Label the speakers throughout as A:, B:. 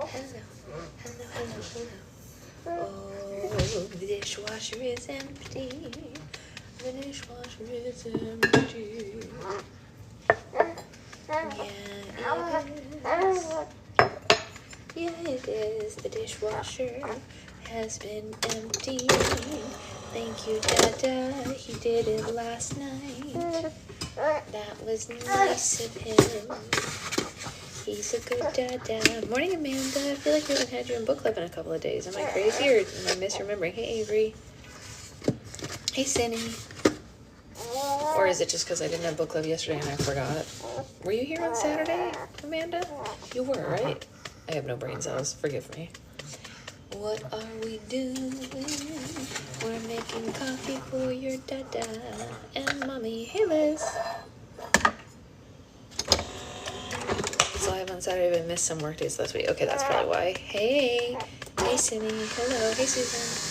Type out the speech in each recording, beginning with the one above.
A: hello, hello, hello, hello. Oh, the dishwasher is empty. The dishwasher is empty. Yeah, it is. Yeah, it is. The dishwasher has been empty. Thank you, Dada. He did it last night. That was nice of him. He's a good Dada. Morning, Amanda. I feel like we haven't had you in book club in a couple of days. Am I crazy or am I misremembering? Hey, Avery. Hey, Cindy. Or is it just because I didn't have book club yesterday and I forgot? Were you here on Saturday, Amanda? You were, right? I have no brain cells. Forgive me. What are we doing? We're making coffee for your Dada and Mommy. Hey, Liz. So I have on Saturday, but missed some work days last week. Okay, that's probably why. Hey. Hey, Cindy. Hello. Hey, Susan.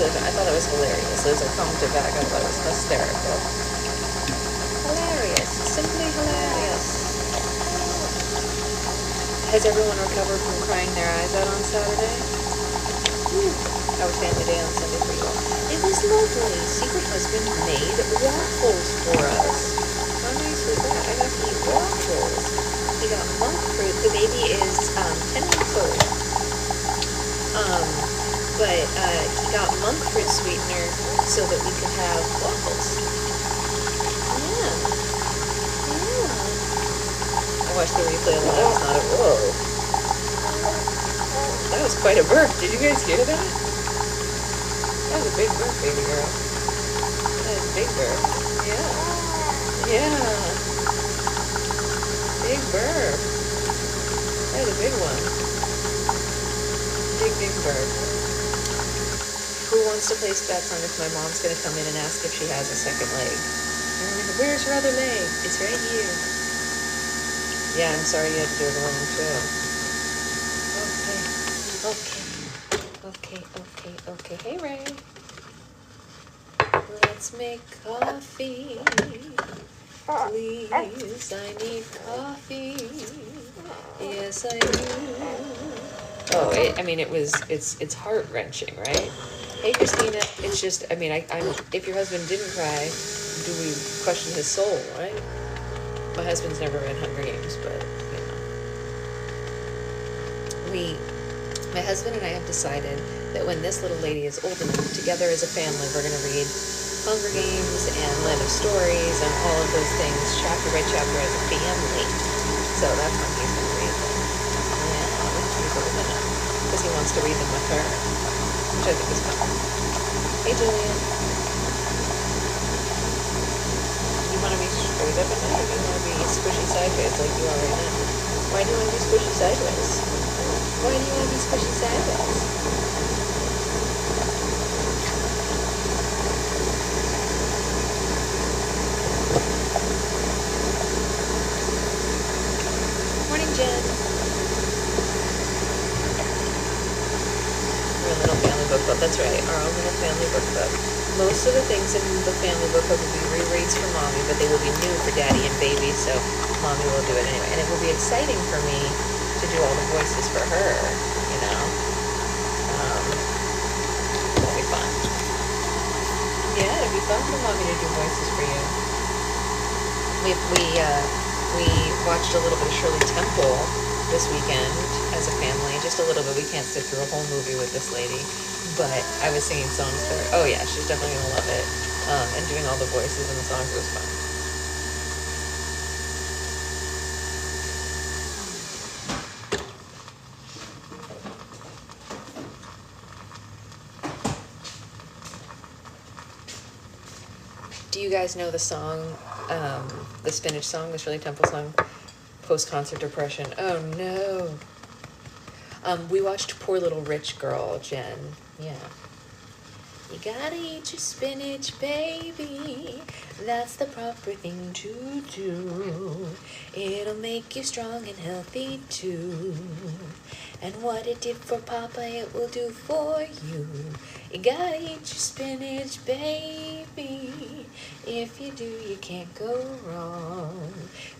A: I thought it was hilarious. Liz, I commented back. I thought it was hysterical. Hilarious. Simply hilarious. Has everyone recovered from crying their eyes out on Saturday? How was family day on Sunday for you all? It was lovely. Secret husband made waffles for us. How nice was that? I got to eat waffles. He got monk fruit. The baby is 10 months old. But he got monk fruit sweetener so that we could have waffles. Yeah. I watched the replay of that. It's not a whoa. That was quite a burp. Did you guys hear that? That was a big burp, baby girl. That was a big burp. Yeah. Yeah. Big burp. That was a big one. Big burp. Who wants to place bets on if my mom's going to come in and ask if she has a second leg? Where's her other leg? It's right here. Yeah, I'm sorry you had to do it alone, too. Okay. Hey, Ray. Let's make coffee. Please, I need coffee. Yes, I do. Oh, it's heart-wrenching, right? Hey, Christina, it's just, I'm, if your husband didn't cry, do we question his soul, right? My husband's never read Hunger Games, but, my husband and I have decided that when this little lady is old enough, together as a family, we're going to read Hunger Games and Land of Stories and all of those things, chapter by chapter as a family. So that's when he's going to read them. Yeah, when he's old enough. Because he wants to read them with her. Which I think is fun. Hey, Julian. You want to be straight up at night, or do you want to be squishy sideways like you are right now? Why do you want to be squishy sideways? Why do you want to be squishy sideways? Morning, Jen. Little family book club. That's right, our own little family book club. Most of the things in the family book club will be rereads for Mommy, but they will be new for Daddy and Baby, so Mommy will do it anyway. And it will be exciting for me to do all the voices for her, That'll be fun. Yeah, it'll be fun for Mommy to do voices for you. We watched a little bit of Shirley Temple this weekend as a family, just a little bit. We can't sit through a whole movie with this lady, but I was singing songs for her. Oh yeah, she's definitely gonna love it. And doing all the voices and the songs was fun. Do you guys know the song, the Spinach song, the Shirley Temple song, Post-Concert Depression? Oh no. We watched Poor Little Rich Girl, Jen. Yeah. You gotta eat your spinach, baby. That's the proper thing to do. It'll make you strong and healthy too. And what it did for Papa, it will do for you. You gotta eat your spinach, baby. If you do, you can't go wrong.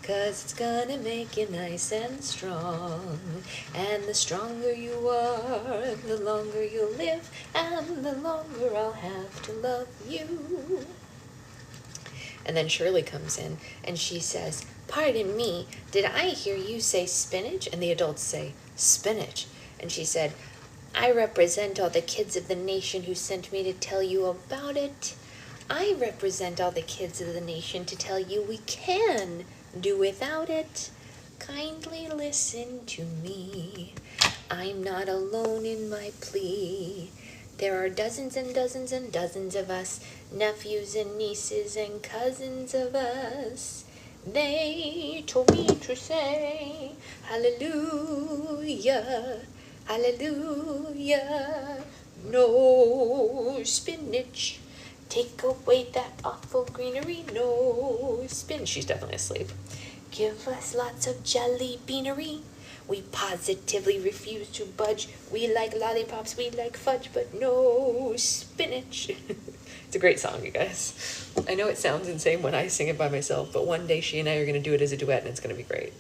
A: 'Cause it's gonna make you nice and strong. And the stronger you are, the longer you'll live. And the longer I'll have to love you. And then Shirley comes in and she says, "Pardon me, did I hear you say spinach?" And the adults say, "Spinach." And she said, "I represent all the kids of the nation who sent me to tell you about it. I represent all the kids of the nation to tell you we can do without it. Kindly listen to me. I'm not alone in my plea. There are dozens and dozens and dozens of us, nephews and nieces and cousins of us. They told me to say, hallelujah, hallelujah, no spinach. Take away that awful greenery, no spinach." She's definitely asleep. "Give us lots of jelly beanery. We positively refuse to budge. We like lollipops, we like fudge, but no spinach." It's a great song, you guys. I know it sounds insane when I sing it by myself, but one day she and I are going to do it as a duet, and it's going to be great.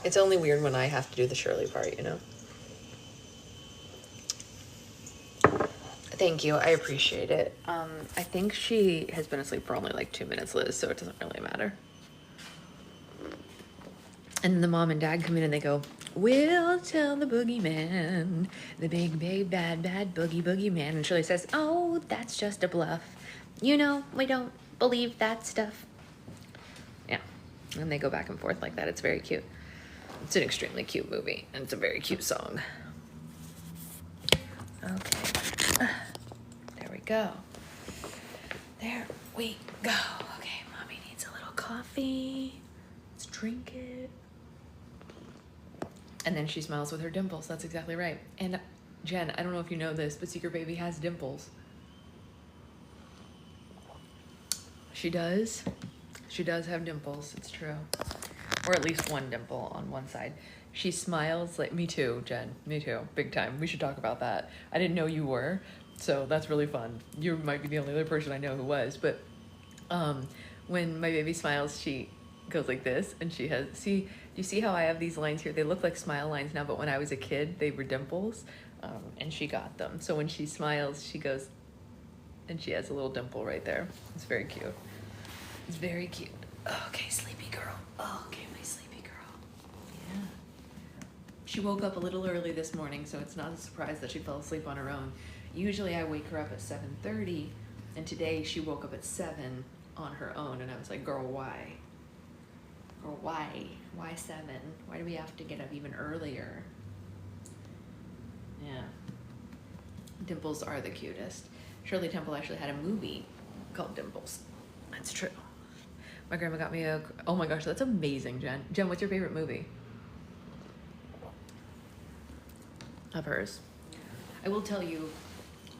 A: It's only weird when I have to do the Shirley part, you know? Thank you. I appreciate it. I think she has been asleep for only like 2 minutes, Liz, so it doesn't really matter. And the mom and dad come in and they go, "We'll tell the boogeyman, the big, big, bad, bad boogie man." And Shirley says, "Oh, that's just a bluff. You know, we don't believe that stuff." Yeah. And they go back and forth like that. It's very cute. It's an extremely cute movie, and it's a very cute song. Okay. There we go. There we go. Okay, mommy needs a little coffee. Let's drink it. And then she smiles with her dimples. That's exactly right. And Jen, I don't know if you know this, but Secret Baby has dimples. She does. She does have dimples. It's true. Or at least one dimple on one side. She smiles like, me too, Jen. Me too. Big time. We should talk about that. I didn't know you were, so that's really fun. You might be the only other person I know who was, but when my baby smiles, she goes like this, and she has, see, you see how I have these lines here? They look like smile lines now, but when I was a kid, they were dimples, and she got them. So when she smiles, she goes, and she has a little dimple right there. It's very cute. It's very cute. Okay, sleepy girl. Okay, my sleepy girl. Yeah. She woke up a little early this morning, so it's not a surprise that she fell asleep on her own. Usually I wake her up at 7:30, and today she woke up at 7 on her own, and I was like, "Girl, why? Girl, why? Why 7? Why do we have to get up even earlier?" Yeah. Dimples are the cutest. Shirley Temple actually had a movie called Dimples. That's true. My grandma got me a, oh my gosh, that's amazing, Jen. Jen, what's your favorite movie? Of hers. I will tell you,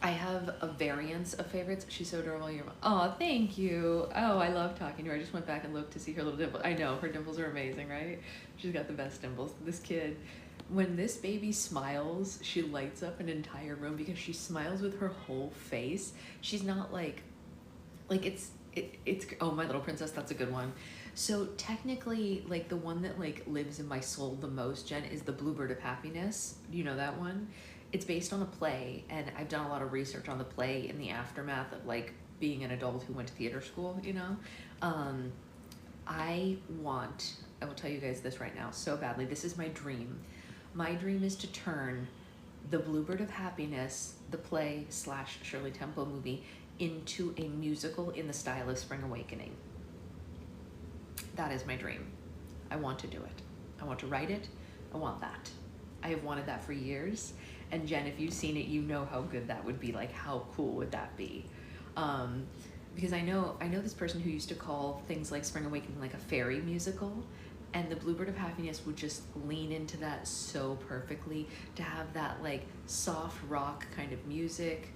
A: I have a variance of favorites. She's so adorable. Oh, thank you. Oh, I love talking to her. I just went back and looked to see her little dimples. I know, her dimples are amazing, right? She's got the best dimples. This kid, when this baby smiles, she lights up an entire room because she smiles with her whole face. She's not like it's, oh, My Little Princess, that's a good one. So technically, like, the one that like lives in my soul the most, Jen, is The Bluebird of Happiness. Do you know that one? It's based on a play, and I've done a lot of research on the play in the aftermath of like being an adult who went to theater school, you know? I will tell you guys this right now so badly. This is my dream. My dream is to turn The Bluebird of Happiness, the play / Shirley Temple movie, into a musical in the style of Spring Awakening. That is my dream. I want to do it. I want to write it,
B: I want that. I have wanted that for years. And Jen, if you've seen it, you know how good that would be. Like, how cool would that be? Because I know this person who used to call things like Spring Awakening like a fairy musical, and the Bluebird of Happiness would just lean into that so perfectly, to have that like soft rock kind of music.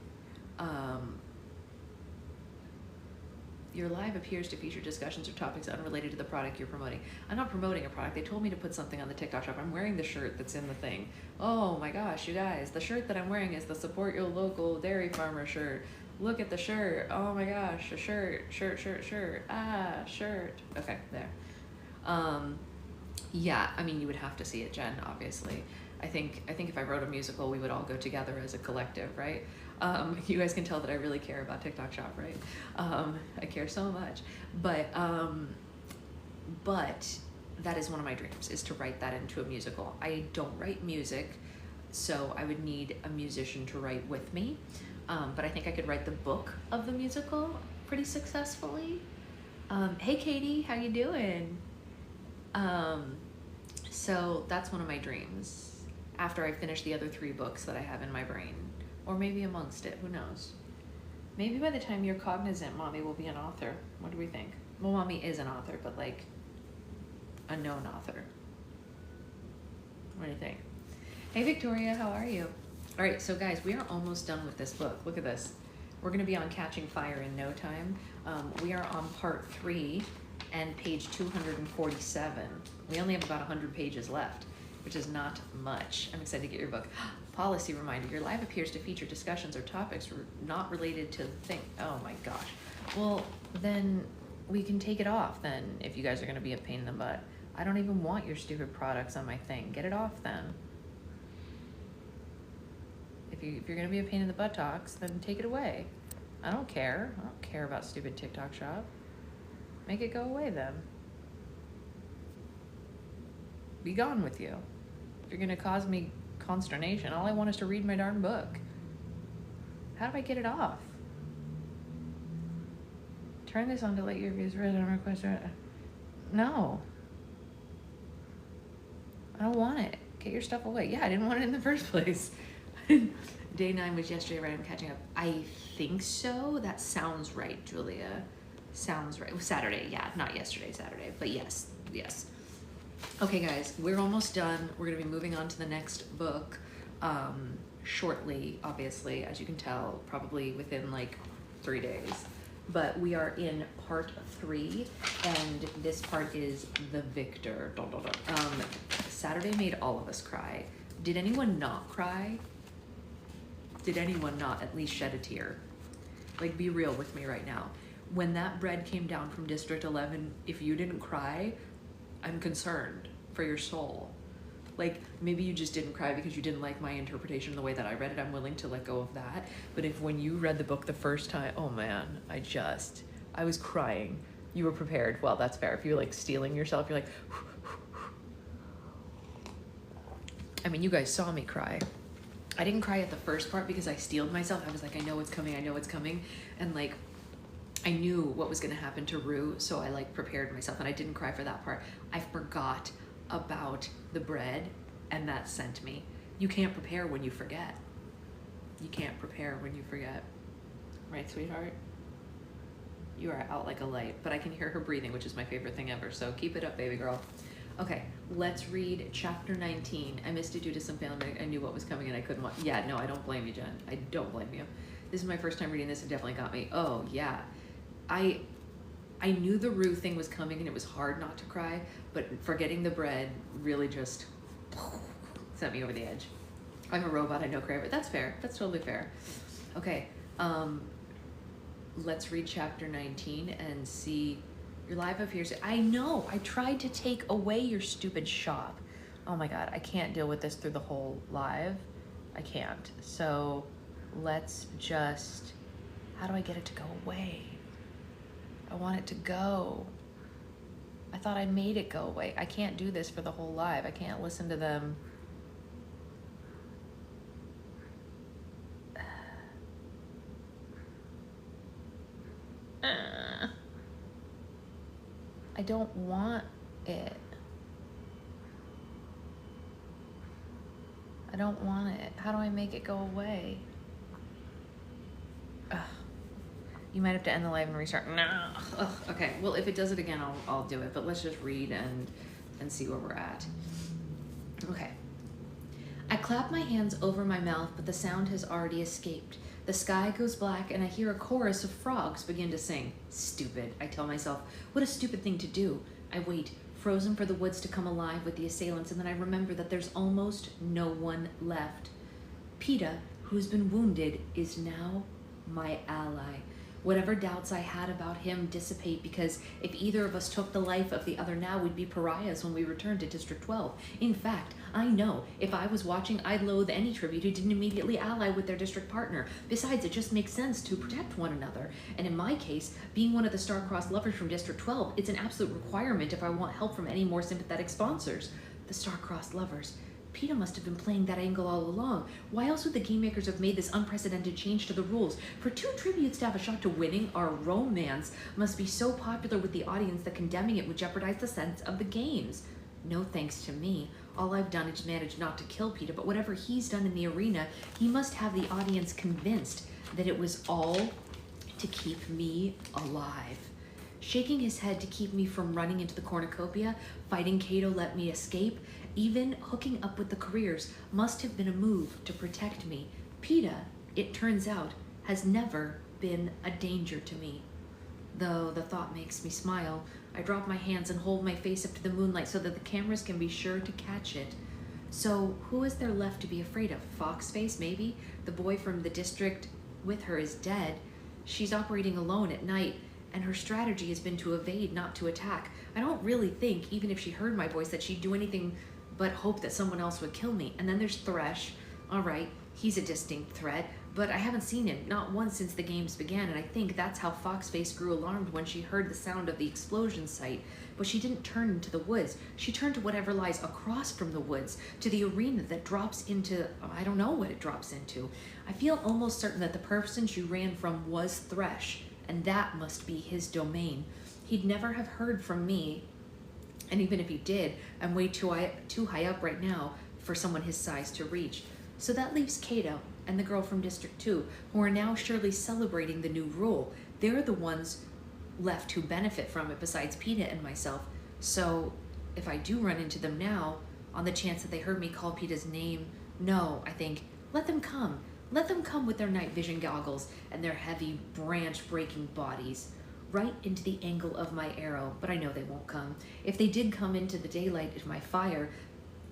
B: Your live appears to feature discussions or topics unrelated to the product you're promoting. I'm not promoting a product. They told me to put something on the TikTok shop. I'm wearing the shirt that's in the thing. Oh my gosh, you guys, the shirt that I'm wearing is the Support Your Local Dairy Farmer shirt. Look at the shirt. Oh my gosh, a shirt. Ah, shirt. Okay, there. Yeah, I mean, you would have to see it, Jen, obviously. I think if I wrote a musical, we would all go together as a collective, right? You guys can tell that I really care about TikTok Shop, right? I care so much. But that is one of my dreams, is to write that into a musical. I don't write music, so I would need a musician to write with me. But I think I could write the book of the musical pretty successfully. Hey Katie, how you doing? So that's one of my dreams, after I finish the other 3 books that I have in my brain. Or maybe amongst it, who knows? Maybe by the time you're cognizant, Mommy will be an author. What do we think? Well, Mommy is an author, but like a known author. What do you think? Hey Victoria, how are you? All right, so guys, we are almost done with this book. Look at this. We're gonna be on Catching Fire in no time. We are on part 3 and page 247. We only have about 100 pages left, which is not much. I'm excited to get your book. Policy reminder, your live appears to feature discussions or topics not related to the thing. Oh my gosh. Well, then we can take it off then, if you guys are gonna be a pain in the butt. I don't even want your stupid products on my thing. Get it off then. If you're gonna be a pain in the buttocks, then take it away. I don't care. I don't care about stupid TikTok Shop. Make it go away then. Be gone with you. If you're gonna cause me consternation, all I want is to read my darn book. How do I get it off? Turn this on to let your views read and request. No. I don't want it. Get your stuff away. Yeah, I didn't want it in the first place. Day 9 was yesterday, right? I'm catching up. I think so. That sounds right, Julia. Sounds right. It was Saturday, yeah, not yesterday, Saturday, but yes. Okay, guys, we're almost done. We're gonna be moving on to the next book shortly, obviously, as you can tell, probably within like 3 days. But we are in part 3, and this part is The Victor. Saturday made all of us cry. Did anyone not cry? Did anyone not at least shed a tear? Like, be real with me right now. When that bread came down from District 11, if you didn't cry, I'm concerned for your soul. Like, maybe you just didn't cry because you didn't like my interpretation the way that I read it. I'm willing to let go of that. But if when you read the book the first time, oh man, I was crying. You were prepared. Well, that's fair. If you're like stealing yourself, you're like, I mean, you guys saw me cry. I didn't cry at the first part because I steeled myself. I was like, I know it's coming. And like, I knew what was gonna happen to Rue, so I like prepared myself, and I didn't cry for that part. I forgot about the bread, and that sent me. You can't prepare when you forget. You can't prepare when you forget. Right, sweetheart? You are out like a light, but I can hear her breathing, which is my favorite thing ever, so keep it up, baby girl. Okay, let's read chapter 19. I missed it due to some family. I knew what was coming and I couldn't watch. Yeah, no, I don't blame you, Jen. I don't blame you. This is my first time reading this. It definitely got me. Oh, yeah. I knew the Rue thing was coming and it was hard not to cry, but forgetting the bread really just sent me over the edge. I'm a robot, I know cry, but that's fair. That's totally fair. Okay, let's read chapter 19 and see. Your live appears. I know, I tried to take away your stupid shop. Oh my God, I can't deal with this through the whole live. I can't. So let's just, how do I get it to go away? I want it to go. I thought I made it go away. I can't do this for the whole live. I can't listen to them. I don't want it. don't want it. How do I make it go away? Ugh. You might have to end the live and restart. No. Ugh. Okay. Well, if it does it again, I'll do it. But let's just read and see where we're at. Okay. I clap my hands over my mouth, but the sound has already escaped. The sky goes black, and I hear a chorus of frogs begin to sing. Stupid, I tell myself. What a stupid thing to do. I wait, frozen for the woods to come alive with the assailants, and then I remember that there's almost no one left. Peeta, who's been wounded, is now my ally. Whatever doubts I had about him dissipate, because if either of us took the life of the other now, we'd be pariahs when we returned to District 12. In fact, I know if I was watching, I'd loathe any tribute who didn't immediately ally with their district partner. Besides, it just makes sense to protect one another. And in my case, being one of the star-crossed lovers from District 12, it's an absolute requirement if I want help from any more sympathetic sponsors. The star-crossed lovers. Peeta must have been playing that angle all along. Why else would the game makers have made this unprecedented change to the rules? For two tributes to have a shot to winning our romance must be so popular with the audience that condemning it would jeopardize the sense of the games. No thanks to me. All I've done is manage not to kill Peeta, but whatever he's done in the arena, he must have the audience convinced that it was all to keep me alive. Shaking his head to keep me from running into the cornucopia, fighting Cato let me escape, even hooking up with the careers must have been a move to protect me. Peeta, it turns out, has never been a danger to me. Though the thought makes me smile, I drop my hands and hold my face up to the moonlight so that the cameras can be sure to catch it. So who is there left to be afraid of? Foxface, maybe? The boy from the district with her is dead. She's operating alone at night, and her strategy has been to evade, not to attack. I don't really think, even if she heard my voice, that she'd do anything but hope that someone else would kill me. And then there's Thresh. All right, he's a distinct threat, but I haven't seen him, not once since the games began, and I think that's how Foxface grew alarmed when she heard the sound of the explosion site. But she didn't turn into the woods. She turned to whatever lies across from the woods, to the arena that drops into, I don't know what it drops into. I feel almost certain that the person she ran from was Thresh, and that must be his domain. He'd never have heard from me, and even if he did, I'm way too high up right now for someone his size to reach. So that leaves Cato and the girl from District 2, who are now surely celebrating the new rule. They're the ones left who benefit from it besides Peeta and myself. So if I do run into them now, on the chance that they heard me call Peeta's name, no, I think, let them come. Let them come with their night vision goggles and their heavy branch-breaking bodies. Right into the angle of my arrow, but I know they won't come. If they did come into the daylight of my fire,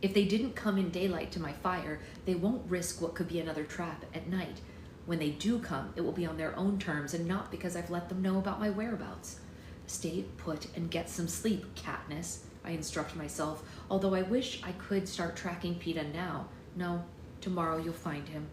B: if they didn't come in daylight to my fire, they won't risk what could be another trap at night. When they do come, it will be on their own terms and not because I've let them know about my whereabouts. Stay put and get some sleep, Katniss, I instruct myself, although I wish I could start tracking Peeta now. No, tomorrow you'll find him.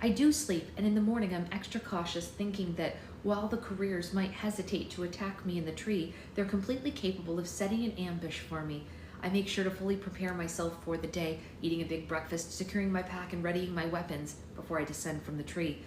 B: I do sleep, and in the morning I'm extra cautious, thinking that while the careers might hesitate to attack me in the tree, they're completely capable of setting an ambush for me. I make sure to fully prepare myself for the day, eating a big breakfast, securing my pack, and readying my weapons before I descend from the tree.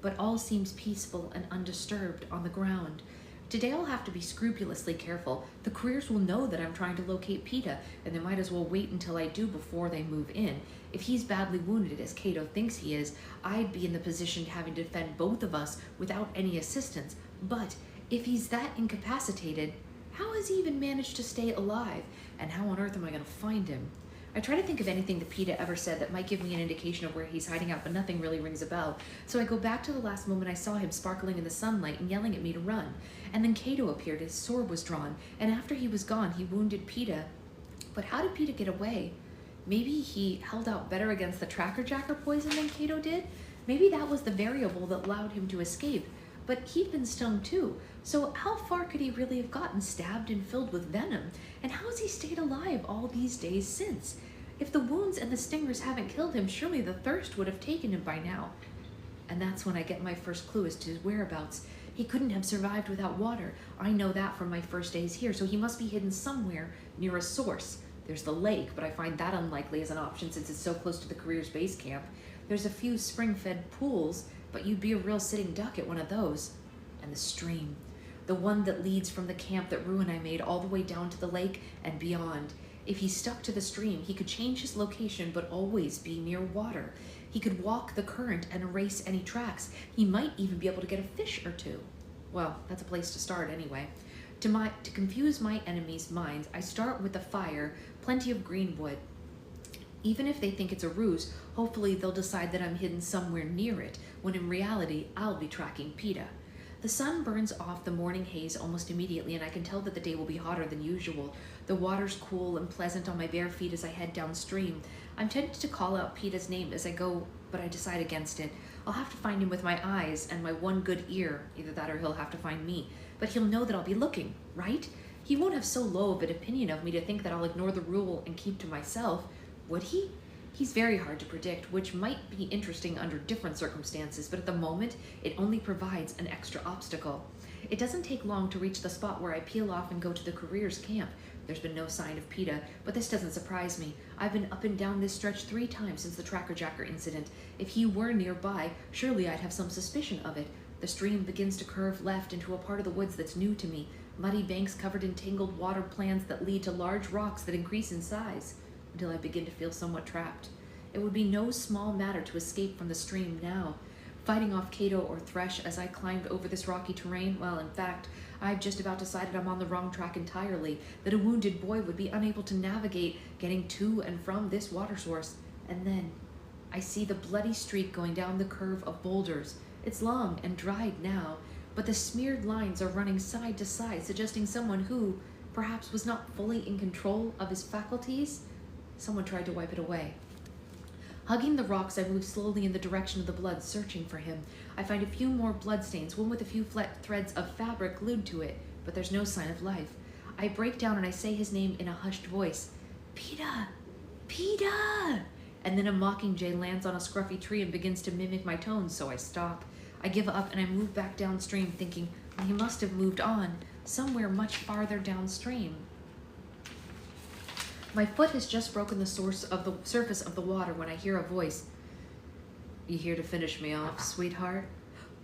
B: But all seems peaceful and undisturbed on the ground. Today I'll have to be scrupulously careful. The careers will know that I'm trying to locate Peeta, and they might as well wait until I do before they move in. If he's badly wounded, as Cato thinks he is, I'd be in the position of having to defend both of us without any assistance. But if he's that incapacitated, how has he even managed to stay alive? And how on earth am I going to find him? I try to think of anything that Peeta ever said that might give me an indication of where he's hiding out, but nothing really rings a bell. So I go back to the last moment I saw him sparkling in the sunlight and yelling at me to run. And then Cato appeared, his sword was drawn, and after he was gone, he wounded Peeta. But how did Peeta get away? Maybe he held out better against the Tracker Jacker poison than Cato did? Maybe that was the variable that allowed him to escape. But he'd been stung too, so how far could he really have gotten, stabbed and filled with venom? And how has he stayed alive all these days since? If the wounds and the stingers haven't killed him, surely the thirst would have taken him by now. And that's when I get my first clue as to his whereabouts. He couldn't have survived without water. I know that from my first days here, so he must be hidden somewhere near a source. There's the lake, but I find that unlikely as an option since it's so close to the career's base camp. There's a few spring-fed pools, but you'd be a real sitting duck at one of those. And the stream, the one that leads from the camp that Rue and I made all the way down to the lake and beyond. If he stuck to the stream, he could change his location but always be near water. He could walk the current and erase any tracks. He might even be able to get a fish or two. Well, that's a place to start anyway. To confuse my enemies' minds, I start with the fire, plenty of green wood. Even if they think it's a ruse, hopefully they'll decide that I'm hidden somewhere near it, when in reality, I'll be tracking PETA. The sun burns off the morning haze almost immediately, and I can tell that the day will be hotter than usual. The water's cool and pleasant on my bare feet as I head downstream. I'm tempted to call out PETA's name as I go, but I decide against it. I'll have to find him with my eyes and my one good ear. Either that or he'll have to find me. But he'll know that I'll be looking, right? He won't have so low of an opinion of me to think that I'll ignore the rule and keep to myself. Would he? He's very hard to predict, which might be interesting under different circumstances, but at the moment, it only provides an extra obstacle. It doesn't take long to reach the spot where I peel off and go to the careers camp. There's been no sign of PETA, but this doesn't surprise me. I've been up and down this stretch 3 times since the Tracker Jacker incident. If he were nearby, surely I'd have some suspicion of it. The stream begins to curve left into a part of the woods that's new to me. Muddy banks covered in tangled water plants that lead to large rocks that increase in size, until I begin to feel somewhat trapped. It would be no small matter to escape from the stream now. Fighting off Cato or Thresh as I climbed over this rocky terrain, well, in fact, I've just about decided I'm on the wrong track entirely, that a wounded boy would be unable to navigate getting to and from this water source. And then I see the bloody streak going down the curve of boulders. It's long and dried now, but the smeared lines are running side to side, suggesting someone who, perhaps, was not fully in control of his faculties. Someone tried to wipe it away. Hugging the rocks, I move slowly in the direction of the blood, searching for him. I find a few more bloodstains, one with a few threads of fabric glued to it, but there's no sign of life. I break down and I say his name in a hushed voice. PETA! PETA! And then a mockingjay lands on a scruffy tree and begins to mimic my tones, so I stop. I give up and I move back downstream, thinking, he must have moved on, somewhere much farther downstream. My foot has just broken the surface of the water when I hear a voice. You here to finish me off, sweetheart?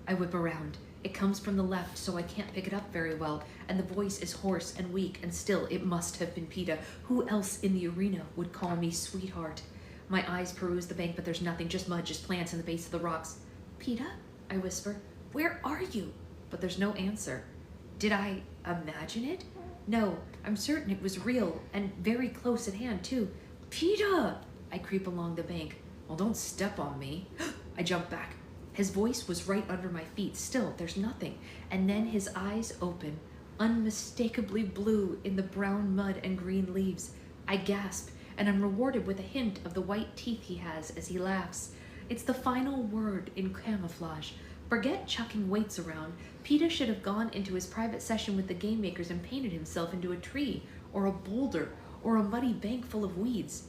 B: I whip around. It comes from the left, so I can't pick it up very well, and the voice is hoarse and weak, and still it must have been PETA. Who else in the arena would call me sweetheart? My eyes peruse the bank, but there's nothing, just mud, just plants in the base of the rocks. PETA? I whisper. Where are you? But there's no answer. Did I imagine it? No, I'm certain it was real, and very close at hand, too. PETA! I creep along the bank. Well, don't step on me. I jump back. His voice was right under my feet. Still, there's nothing. And then his eyes open, unmistakably blue in the brown mud and green leaves. I gasp, and I'm rewarded with a hint of the white teeth he has as he laughs. It's the final word in camouflage. Forget chucking weights around. PETA should have gone into his private session with the game makers and painted himself into a tree, or a boulder, or a muddy bank full of weeds.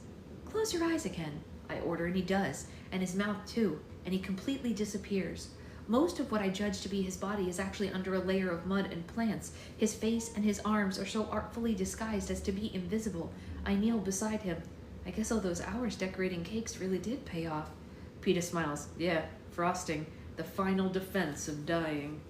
B: Close your eyes again, I order, and he does, and his mouth too, and he completely disappears. Most of what I judge to be his body is actually under a layer of mud and plants. His face and his arms are so artfully disguised as to be invisible. I kneel beside him. I guess all those hours decorating cakes really did pay off. PETA smiles. Yeah, frosting. The final defense of dying.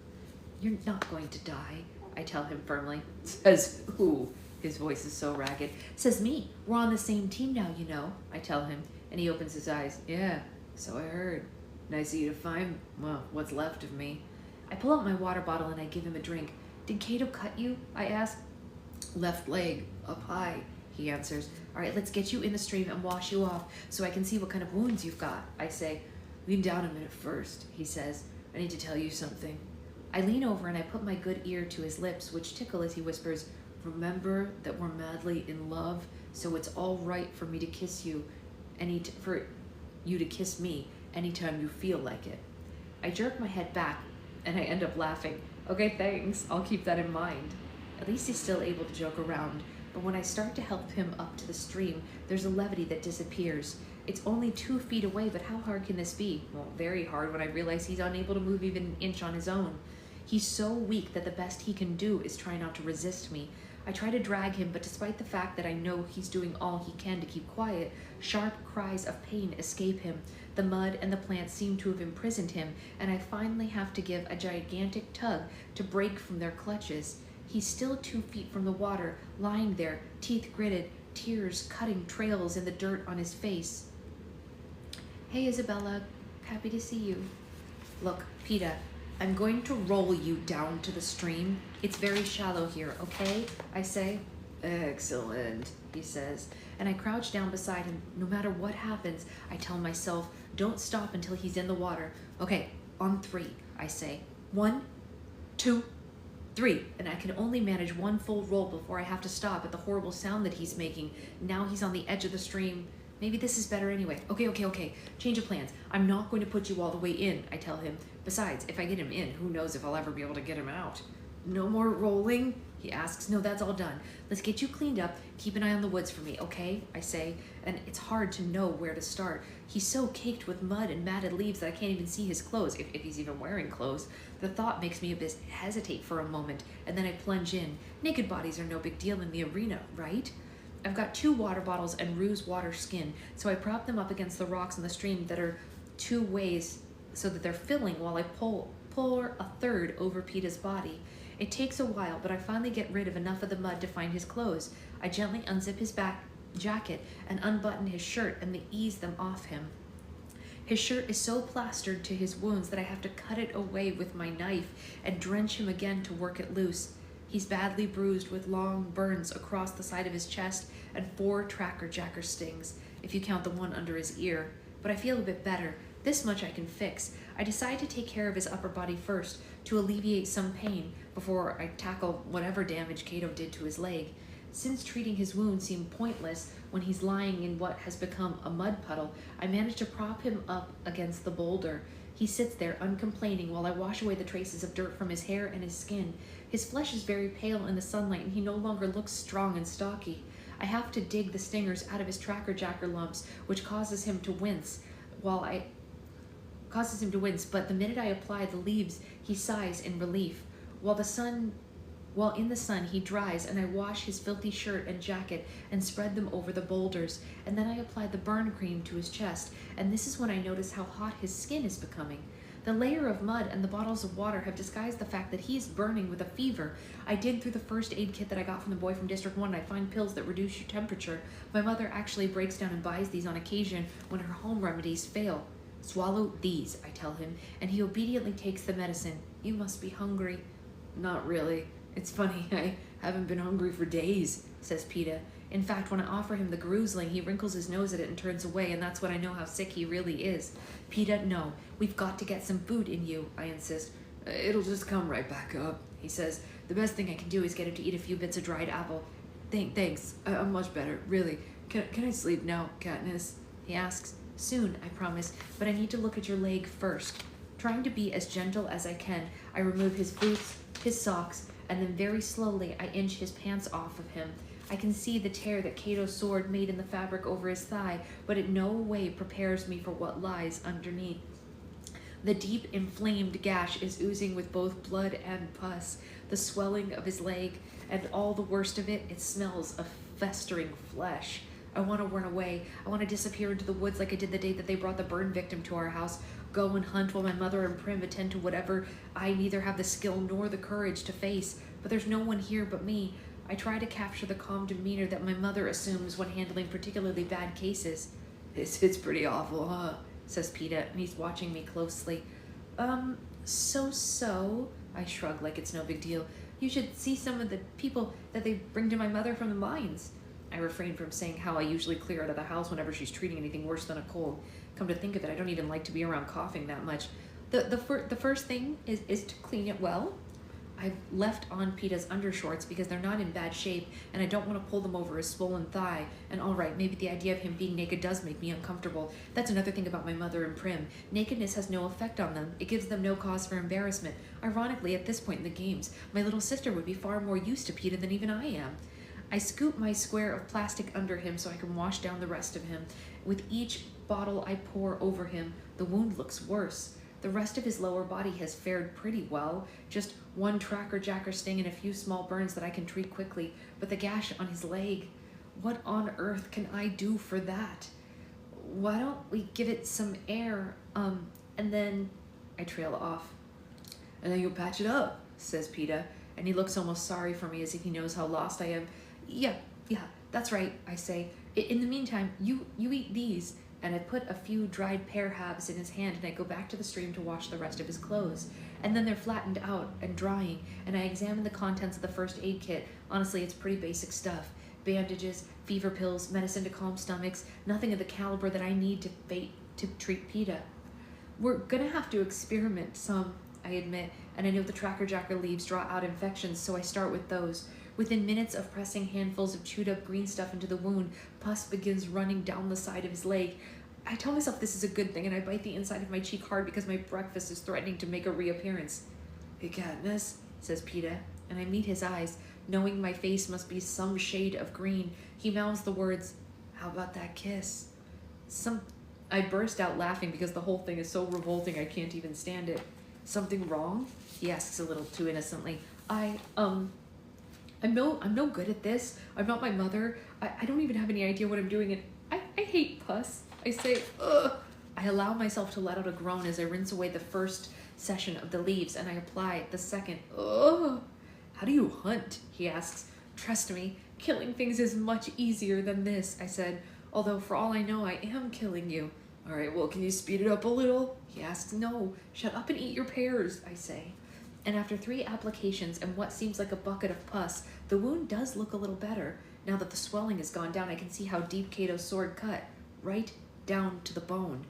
B: You're not going to die, I tell him firmly. Says who? His voice is so ragged. Says me. We're on the same team now, you know, I tell him, and he opens his eyes. Yeah, so I heard. Nice of you to find, well, what's left of me. I pull out my water bottle and I give him a drink. Did Cato cut you? I ask. Left leg, up high, he answers. All right, let's get you in the stream and wash you off so I can see what kind of wounds you've got, I say. Lean down a minute first, he says. I need to tell you something. I lean over and I put my good ear to his lips, which tickle as he whispers, remember that we're madly in love, so it's all right for me to kiss you, for you to kiss me anytime you feel like it. I jerk my head back and I end up laughing. Okay, thanks. I'll keep that in mind. At least he's still able to joke around, but when I start to help him up to the stream, there's a levity that disappears. It's only 2 feet away, but how hard can this be? Well, very hard when I realize he's unable to move even an inch on his own. He's so weak that the best he can do is try not to resist me. I try to drag him, but despite the fact that I know he's doing all he can to keep quiet, sharp cries of pain escape him. The mud and the plants seem to have imprisoned him, and I finally have to give a gigantic tug to break from their clutches. He's still 2 feet from the water, lying there, teeth gritted, tears cutting trails in the dirt on his face. Hey, Isabella, happy to see you. Look, Peeta, I'm going to roll you down to the stream. It's very shallow here, okay? I say. Excellent, he says, and I crouch down beside him. No matter what happens, I tell myself, don't stop until he's in the water. Okay, on 3, I say. 1, 2, 3, and I can only manage one full roll before I have to stop at the horrible sound that he's making. Now he's on the edge of the stream. Maybe this is better anyway. Okay. Change of plans. I'm not going to put you all the way in, I tell him. Besides, if I get him in, who knows if I'll ever be able to get him out. No more rolling? He asks. No, that's all done. Let's get you cleaned up. Keep an eye on the woods for me, okay? I say, and it's hard to know where to start. He's so caked with mud and matted leaves that I can't even see his clothes, if he's even wearing clothes. The thought makes me a bit hesitate for a moment, and then I plunge in. Naked bodies are no big deal in the arena, right? I've got 2 water bottles and Rue's water skin, so I prop them up against the rocks in the stream that are 2 ways so that they're filling while I pour a third over Peeta's body. It takes a while, but I finally get rid of enough of the mud to find his clothes. I gently unzip his back jacket and unbutton his shirt and ease them off him. His shirt is so plastered to his wounds that I have to cut it away with my knife and drench him again to work it loose. He's badly bruised with long burns across the side of his chest and 4 tracker jacker stings, if you count the one under his ear. But I feel a bit better. This much I can fix. I decide to take care of his upper body first to alleviate some pain before I tackle whatever damage Cato did to his leg. Since treating his wound seemed pointless when he's lying in what has become a mud puddle, I manage to prop him up against the boulder. He sits there uncomplaining while I wash away the traces of dirt from his hair and his skin. His flesh is very pale in the sunlight and he no longer looks strong and stocky. I have to dig the stingers out of his tracker jacker lumps, which causes him to wince, but the minute I apply the leaves, he sighs in relief. While in the sun, he dries, and I wash his filthy shirt and jacket and spread them over the boulders, and then I apply the burn cream to his chest, and this is when I notice how hot his skin is becoming. The layer of mud and the bottles of water have disguised the fact that he is burning with a fever. I dig through the first aid kit that I got from the boy from District 1, and I find pills that reduce your temperature. My mother actually breaks down and buys these on occasion when her home remedies fail. Swallow these, I tell him, and he obediently takes the medicine. You must be hungry. Not really. It's funny, I haven't been hungry for days, says Peeta. In fact, when I offer him the Grousling, he wrinkles his nose at it and turns away, and that's when I know how sick he really is. Peeta, no, we've got to get some food in you, I insist. It'll just come right back up, he says. The best thing I can do is get him to eat a few bits of dried apple. Thanks, I'm much better, really. Can I sleep now, Katniss? He asks. Soon, I promise, but I need to look at your leg first. Trying to be as gentle as I can, I remove his boots, his socks, and then very slowly I inch his pants off of him. I can see the tear that Cato's sword made in the fabric over his thigh, but it no way prepares me for what lies underneath. The deep, inflamed gash is oozing with both blood and pus, the swelling of his leg, and all the worst of it, it smells of festering flesh. I want to run away. I want to disappear into the woods like I did the day that they brought the burn victim to our house. Go and hunt while my mother and Prim attend to whatever I neither have the skill nor the courage to face. But there's no one here but me. I try to capture the calm demeanor that my mother assumes when handling particularly bad cases. It's pretty awful, huh? Says Peeta, and he's watching me closely. So, I shrug like it's no big deal. You should see some of the people that they bring to my mother from the mines. I refrain from saying how I usually clear out of the house whenever she's treating anything worse than a cold. Come to think of it, I don't even like to be around coughing that much. The first thing is to clean it well. I've left on Peeta's undershorts because they're not in bad shape, and I don't want to pull them over his swollen thigh. And alright, maybe the idea of him being naked does make me uncomfortable. That's another thing about my mother and Prim. Nakedness has no effect on them. It gives them no cause for embarrassment. Ironically, at this point in the games, my little sister would be far more used to Peeta than even I am. I scoop my square of plastic under him so I can wash down the rest of him. With each bottle I pour over him, the wound looks worse. The rest of his lower body has fared pretty well. Just one tracker jacker sting and a few small burns that I can treat quickly. But the gash on his leg, what on earth can I do for that? Why don't we give it some air, and then I trail off. And then you'll patch it up, says Peeta, and he looks almost sorry for me as if he knows how lost I am. Yeah, That's right, I say. In the meantime, you eat these. And I put a few dried pear halves in his hand, and I go back to the stream to wash the rest of his clothes. And then they're flattened out and drying, and I examine the contents of the first aid kit. Honestly, it's pretty basic stuff. Bandages, fever pills, medicine to calm stomachs, nothing of the caliber that I need to treat PETA. We're gonna have to experiment some, I admit, and I know the Tracker Jacker leaves draw out infections, so I start with those. Within minutes of pressing handfuls of chewed up green stuff into the wound, pus begins running down the side of his leg. I tell myself this is a good thing, and I bite the inside of my cheek hard because my breakfast is threatening to make a reappearance. Hey, Katniss, says PETA, and I meet his eyes, knowing my face must be some shade of green. He mouths the words, how about that kiss? I burst out laughing because the whole thing is so revolting I can't even stand it. Something wrong? He asks a little too innocently. I'm no good at this. I'm not my mother. I don't even have any idea what I'm doing, and I hate pus. I say, ugh. I allow myself to let out a groan as I rinse away the first session of the leaves, and I apply the second. Ugh. How do you hunt? He asks. Trust me, killing things is much easier than this, I said. Although for all I know, I am killing you. All right, well, can you speed it up a little? He asks. No, shut up and eat your pears, I say. And after 3 applications and what seems like a bucket of pus, the wound does look a little better. Now that the swelling has gone down, I can see how deep Cato's sword cut, right down to the bone.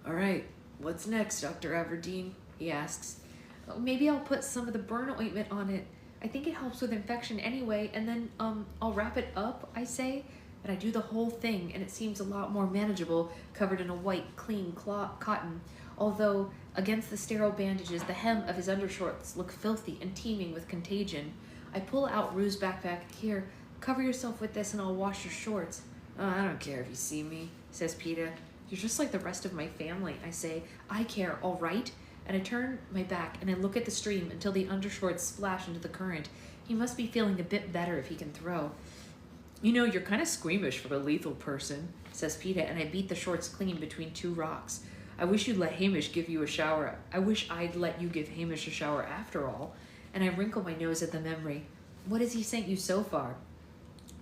B: All right, what's next, Dr. Everdeen? He asks. Oh, maybe I'll put some of the burn ointment on it. I think it helps with infection anyway, and then I'll wrap it up, I say. And I do the whole thing, and it seems a lot more manageable, covered in a white, clean cotton. Although, against the sterile bandages, the hem of his undershorts look filthy and teeming with contagion. I pull out Rue's backpack. Here, cover yourself with this and I'll wash your shorts. Oh, I don't care if you see me, says PETA. You're just like the rest of my family, I say. I care, all right? And I turn my back and I look at the stream until the undershorts splash into the current. He must be feeling a bit better if he can throw. You know, you're kind of squeamish for a lethal person, says PETA, and I beat the shorts clean between 2 rocks. I wish you'd let Hamish give you a shower. I wish I'd let you give Hamish a shower after all. And I wrinkle my nose at the memory. What has he sent you so far?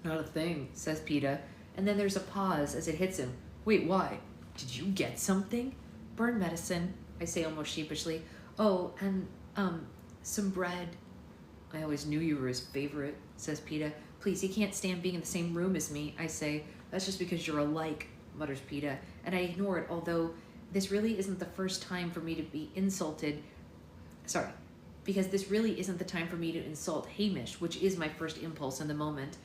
B: Not a thing, says PETA. And then there's a pause as it hits him. Wait, why? Did you get something? Burn medicine, I say almost sheepishly. Oh, and, some bread. I always knew you were his favorite, says PETA. Please, he can't stand being in the same room as me, I say. That's just because you're alike, mutters PETA. And I ignore it, although this really isn't the first time for me to be insulted. Sorry, because this really isn't the time for me to insult Hamish, which is my first impulse in the moment.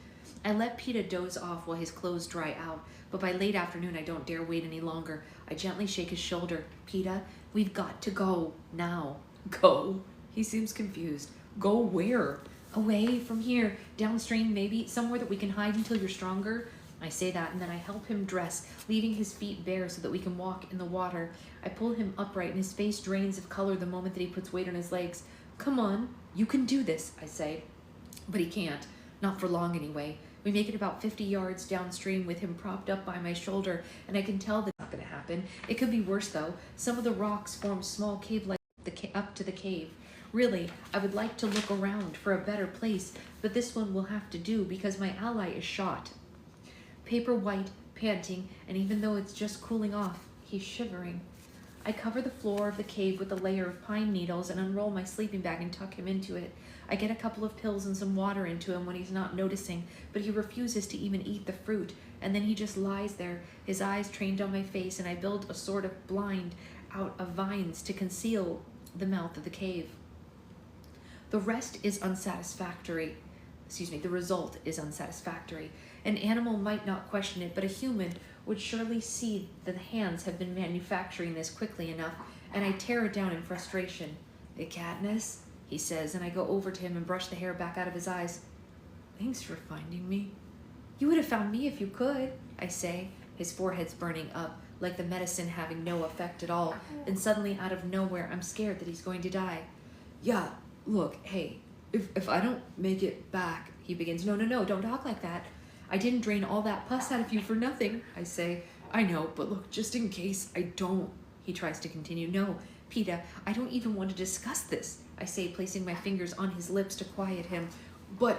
B: I let PETA doze off while his clothes dry out, but by late afternoon I don't dare wait any longer. I gently shake his shoulder. PETA, we've got to go now. Go? He seems confused. Go where? Away from here, downstream maybe, somewhere that we can hide until you're stronger. I say that and then I help him dress, leaving his feet bare so that we can walk in the water. I pull him upright and his face drains of color the moment that he puts weight on his legs. Come on, you can do this, I say. But he can't, not for long anyway. We make it about 50 yards downstream with him propped up by my shoulder, and I can tell that's not going to happen. It could be worse though. Some of the rocks form small cave-like up to the cave. Really, I would like to look around for a better place, but this one will have to do because my ally is shot. Paper white, panting, and even though it's just cooling off, he's shivering. I cover the floor of the cave with a layer of pine needles and unroll my sleeping bag and tuck him into it. I get a couple of pills and some water into him when he's not noticing, but he refuses to even eat the fruit, and then he just lies there, his eyes trained on my face, and I build a sort of blind out of vines to conceal the mouth of the cave. The result is unsatisfactory. An animal might not question it, but a human would surely see that the hands have been manufacturing this quickly enough, and I tear it down in frustration. Hey, Katniss, he says, and I go over to him and brush the hair back out of his eyes. Thanks for finding me. You would have found me if you could, I say, his forehead's burning up, like the medicine having no effect at all, and suddenly out of nowhere I'm scared that he's going to die. Yeah, look, hey, if I don't make it back, he begins. No, don't talk like that. I didn't drain all that pus out of you for nothing, I say. I know, but look, just in case I don't, he tries to continue. No, PETA, I don't even want to discuss this, I say, placing my fingers on his lips to quiet him. But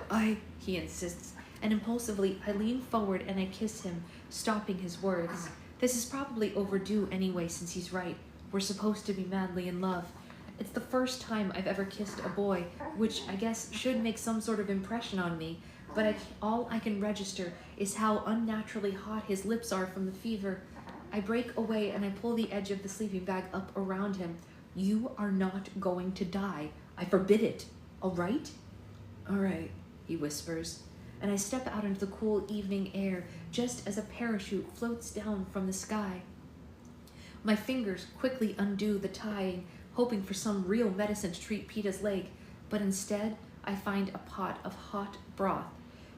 B: he insists. and impulsively I lean forward and I kiss him, stopping his words. This is probably overdue anyway, since he's right. We're supposed to be madly in love. It's the first time I've ever kissed a boy, which I guess should make some sort of impression on me, but all I can register is how unnaturally hot his lips are from the fever. I break away and I pull the edge of the sleeping bag up around him. You are not going to die. I forbid it. All right? All right, he whispers, and I step out into the cool evening air just as a parachute floats down from the sky. My fingers quickly undo the tying, hoping for some real medicine to treat Peta's leg, but instead I find a pot of hot broth.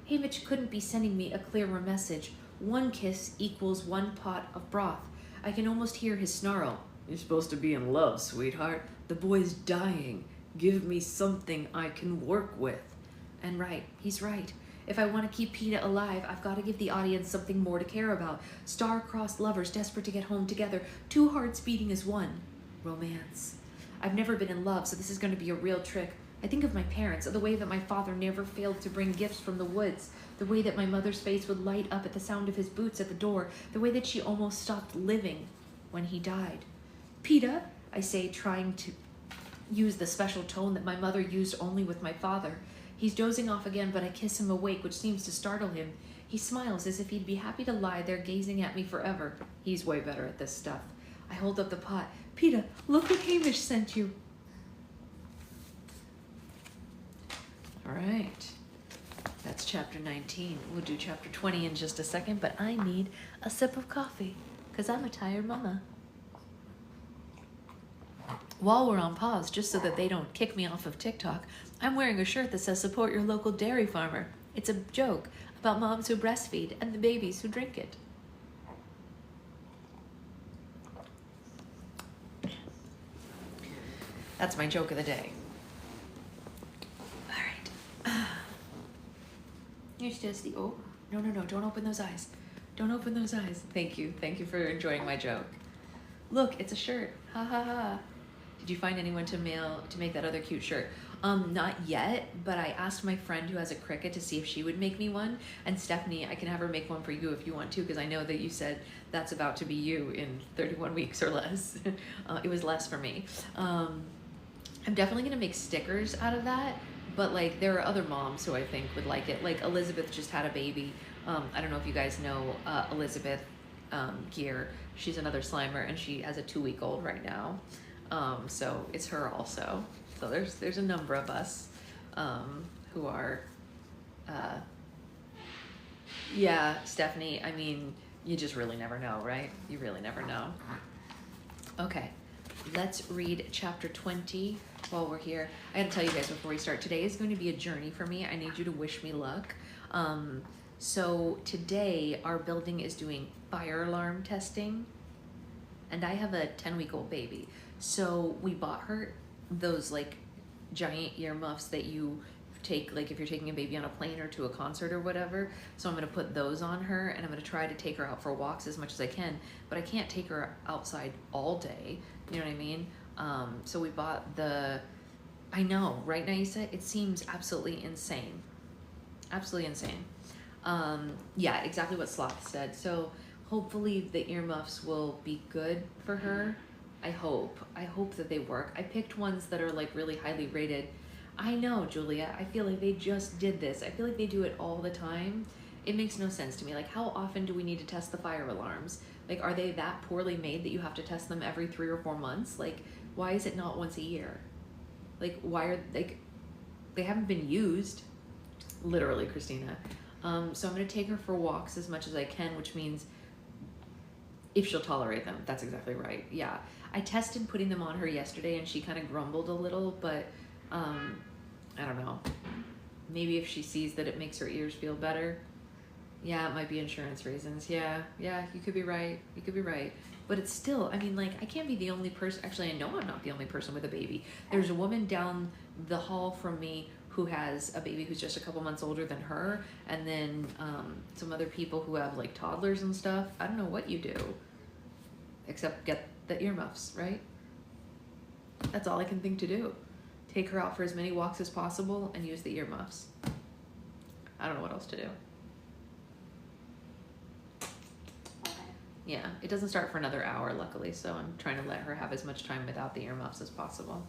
B: Haymitch couldn't be sending me a clearer message. 1 kiss equals 1 pot of broth. I can almost hear his snarl. You're supposed to be in love, sweetheart. The boy's dying. Give me something I can work with. And right, he's right. If I want to keep Peta alive, I've got to give the audience something more to care about. Star-crossed lovers desperate to get home together. 2 hearts beating as one. Romance. I've never been in love, so this is going to be a real trick. I think of my parents, of the way that my father never failed to bring gifts from the woods, the way that my mother's face would light up at the sound of his boots at the door, the way that she almost stopped living when he died. Peta, I say, trying to use the special tone that my mother used only with my father. He's dozing off again, but I kiss him awake, which seems to startle him. He smiles as if he'd be happy to lie there gazing at me forever. He's way better at this stuff. I hold up the pot. Peta, look what Hamish sent you. All right. That's chapter 19. We'll do chapter 20 in just a second, but I need a sip of coffee because I'm a tired mama. While we're on pause, just so that they don't kick me off of TikTok, I'm wearing a shirt that says support your local dairy farmer. It's a joke about moms who breastfeed and the babies who drink it. That's my joke of the day. All right. Here's just the, oh, no, don't open those eyes. Don't open those eyes. Thank you for enjoying my joke. Look, it's a shirt, ha ha ha. Did you find anyone to make that other cute shirt? Not yet, but I asked my friend who has a Cricut to see if she would make me one. And Stephanie, I can have her make one for you if you want to, because I know that you said that's about to be you in 31 weeks or less. It was less for me. I'm definitely gonna make stickers out of that, but like there are other moms who I think would like it. Like Elizabeth just had a baby. I don't know if you guys know Elizabeth Gear. She's another Slimer, and she has a 2-week-old right now. So it's her also. So there's a number of us who are, yeah, Stephanie, I mean, you just really never know, right? You really never know. Okay, let's read chapter 20 while we're here. I gotta tell you guys before we start, today is going to be a journey for me. I need you to wish me luck. So today our building is doing fire alarm testing, and I have a 10-week-old baby. So we bought her those like giant earmuffs that you take, like if you're taking a baby on a plane or to a concert or whatever. So I'm gonna put those on her, and I'm gonna try to take her out for walks as much as I can, but I can't take her outside all day, you know what I mean? So we bought I know, right, Naisa? It seems absolutely insane. Absolutely insane. Yeah, exactly what Sloth said. So hopefully the earmuffs will be good for her. I hope that they work. I picked ones that are like really highly rated. I know, Julia, I feel like they just did this. I feel like they do it all the time. It makes no sense to me. Like, how often do we need to test the fire alarms? Like, are they that poorly made that you have to test them every 3 or 4 months? Like, why is it not once a year? Like, why are, like, they haven't been used, literally, Christina. So I'm gonna take her for walks as much as I can, which means if she'll tolerate them. That's exactly right, yeah. I tested putting them on her yesterday and she kind of grumbled a little, but I don't know. Maybe if she sees that it makes her ears feel better. Yeah, it might be insurance reasons. Yeah, you could be right. You could be right. But it's still, I mean, like, I can't be the only person. Actually, I know I'm not the only person with a baby. There's a woman down the hall from me who has a baby who's just a couple months older than her. And then some other people who have like toddlers and stuff. I don't know what you do except get the earmuffs, right? That's all I can think to do. Take her out for as many walks as possible and use the earmuffs. I don't know what else to do. Yeah, it doesn't start for another hour, luckily, so I'm trying to let her have as much time without the earmuffs as possible.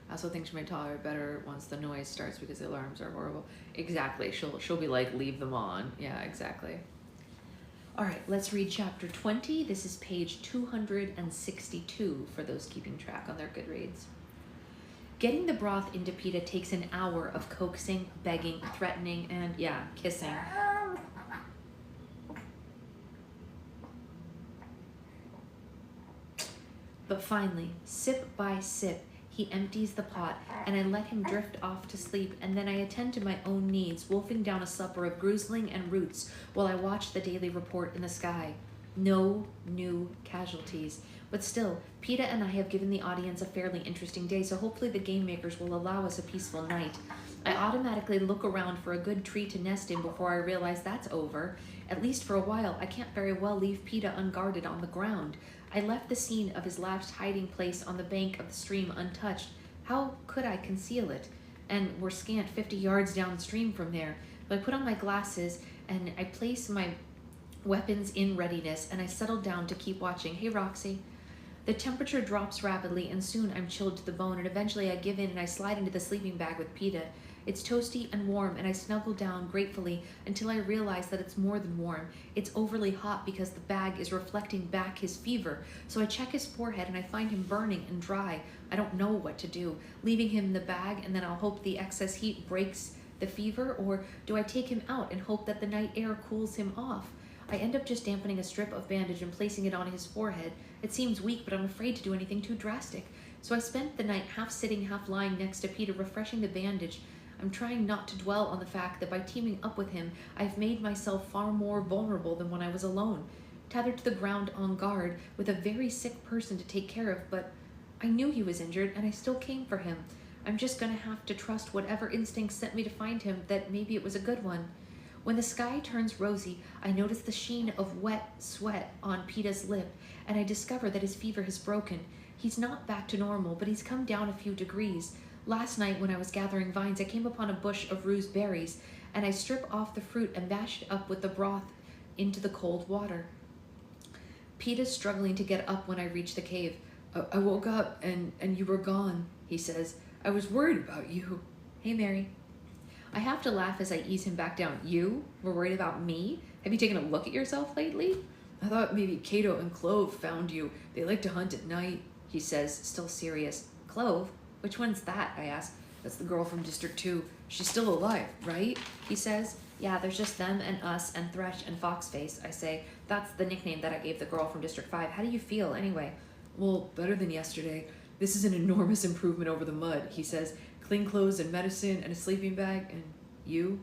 B: I also think she might tolerate better once the noise starts because the alarms are horrible. Exactly. She'll be like, leave them on. Yeah, exactly. All right, let's read chapter 20. This is page 262 for those keeping track on their Goodreads. Getting the broth into Peta takes an hour of coaxing, begging, threatening, and yeah, kissing. But finally, sip by sip, he empties the pot, and I let him drift off to sleep, and then I attend to my own needs, wolfing down a supper of gruesling and roots while I watch the daily report in the sky. No new casualties. But still, Peta and I have given the audience a fairly interesting day, so hopefully the game makers will allow us a peaceful night. I automatically look around for a good tree to nest in before I realize that's over. At least for a while, I can't very well leave Peta unguarded on the ground. I left the scene of his last hiding place on the bank of the stream untouched. How could I conceal it? And we're scant 50 yards downstream from there. But I put on my glasses and I place my weapons in readiness, and I settle down to keep watching. Hey, Roxy. The temperature drops rapidly, and soon I'm chilled to the bone, and eventually I give in and I slide into the sleeping bag with Peta. It's toasty and warm, and I snuggle down gratefully until I realize that it's more than warm. It's overly hot because the bag is reflecting back his fever. So I check his forehead, and I find him burning and dry. I don't know what to do. Leaving him in the bag, and then I'll hope the excess heat breaks the fever, or do I take him out and hope that the night air cools him off? I end up just dampening a strip of bandage and placing it on his forehead. It seems weak, but I'm afraid to do anything too drastic. So I spent the night half sitting, half lying next to Peta, refreshing the bandage. I'm trying not to dwell on the fact that by teaming up with him, I've made myself far more vulnerable than when I was alone, tethered to the ground on guard with a very sick person to take care of, but I knew he was injured and I still came for him. I'm just gonna have to trust whatever instinct sent me to find him, that maybe it was a good one. When the sky turns rosy, I notice the sheen of wet sweat on Peta's lip, and I discover that his fever has broken. He's not back to normal, but he's come down a few degrees. Last night when I was gathering vines, I came upon a bush of ruse berries, and I strip off the fruit and mash it up with the broth into the cold water. Peta's struggling to get up when I reach the cave. I woke up and you were gone, he says. I was worried about you. Hey, Mary. I have to laugh as I ease him back down. You were worried about me? Have you taken a look at yourself lately? I thought maybe Cato and Clove found you. They like to hunt at night, he says, still serious. Clove? Which one's that? I ask. That's the girl from District 2. She's still alive, right? He says. Yeah, there's just them and us and Thresh and Foxface, I say. That's the nickname that I gave the girl from District 5. How do you feel, anyway? Well, better than yesterday. This is an enormous improvement over the mud, he says. Clean clothes and medicine and a sleeping bag and you?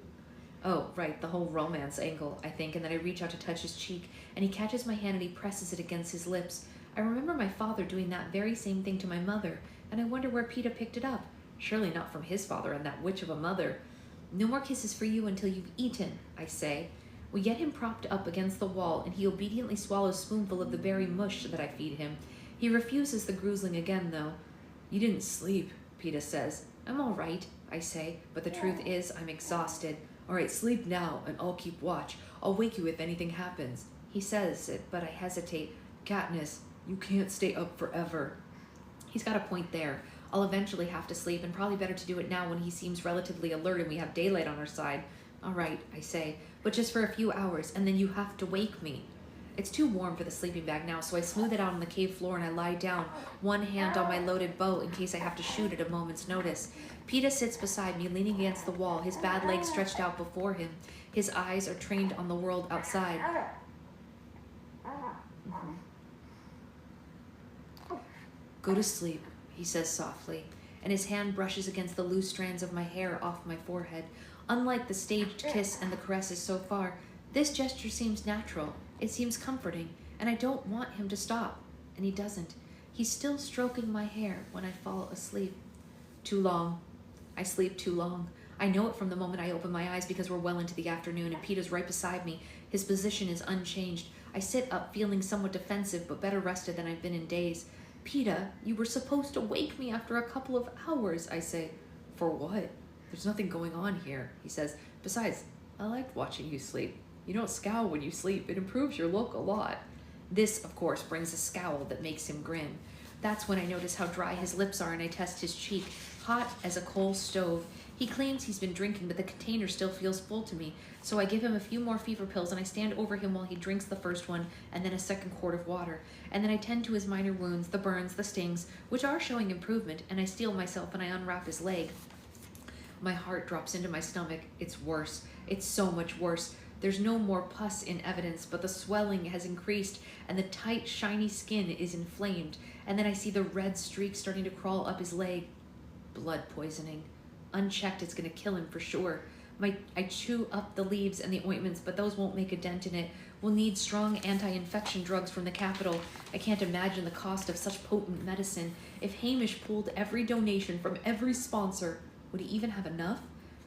B: Oh, right, the whole romance angle, I think, and then I reach out to touch his cheek, and he catches my hand and he presses it against his lips. I remember my father doing that very same thing to my mother, and I wonder where Peta picked it up. Surely not from his father and that witch of a mother. No more kisses for you until you've eaten, I say. We get him propped up against the wall, and he obediently swallows a spoonful of the berry mush that I feed him. He refuses the gruesling again, though. You didn't sleep, Peta says. I'm all right, I say, but the truth is I'm exhausted. All right, sleep now, and I'll keep watch. I'll wake you if anything happens. He says it, but I hesitate. Katniss, you can't stay up forever. He's got a point there. I'll eventually have to sleep, and probably better to do it now when he seems relatively alert and we have daylight on our side. All right, I say, but just for a few hours, and then you have to wake me. It's too warm for the sleeping bag now, so I smooth it out on the cave floor and I lie down, one hand on my loaded bow in case I have to shoot at a moment's notice. Peta sits beside me, leaning against the wall, his bad legs stretched out before him. His eyes are trained on the world outside. Go to sleep, he says softly, and his hand brushes against the loose strands of my hair off my forehead. Unlike the staged kiss and the caresses so far, this gesture seems natural. It seems comforting, and I don't want him to stop. And he doesn't. He's still stroking my hair when I fall asleep. Too long. I sleep too long. I know it from the moment I open my eyes because we're well into the afternoon and Peta's right beside me. His position is unchanged. I sit up feeling somewhat defensive but better rested than I've been in days. Peta, you were supposed to wake me after a couple of hours, I say. For what? There's nothing going on here, he says. Besides, I liked watching you sleep. You don't scowl when you sleep. It improves your look a lot. This, of course, brings a scowl that makes him grin. That's when I notice how dry his lips are and I test his cheek, hot as a coal stove. He claims he's been drinking, but the container still feels full to me. So I give him a few more fever pills and I stand over him while he drinks the first one and then a second quart of water. And then I tend to his minor wounds, the burns, the stings, which are showing improvement, and I steel myself and I unwrap his leg. My heart drops into my stomach. It's worse. It's so much worse. There's no more pus in evidence, but the swelling has increased and the tight, shiny skin is inflamed. And then I see the red streak starting to crawl up his leg. Blood poisoning. Unchecked, it's going to kill him for sure. I chew up the leaves and the ointments, but those won't make a dent in it. We'll need strong anti-infection drugs from the capital. I can't imagine the cost of such potent medicine. If Hamish pulled every donation from every sponsor, would he even have enough?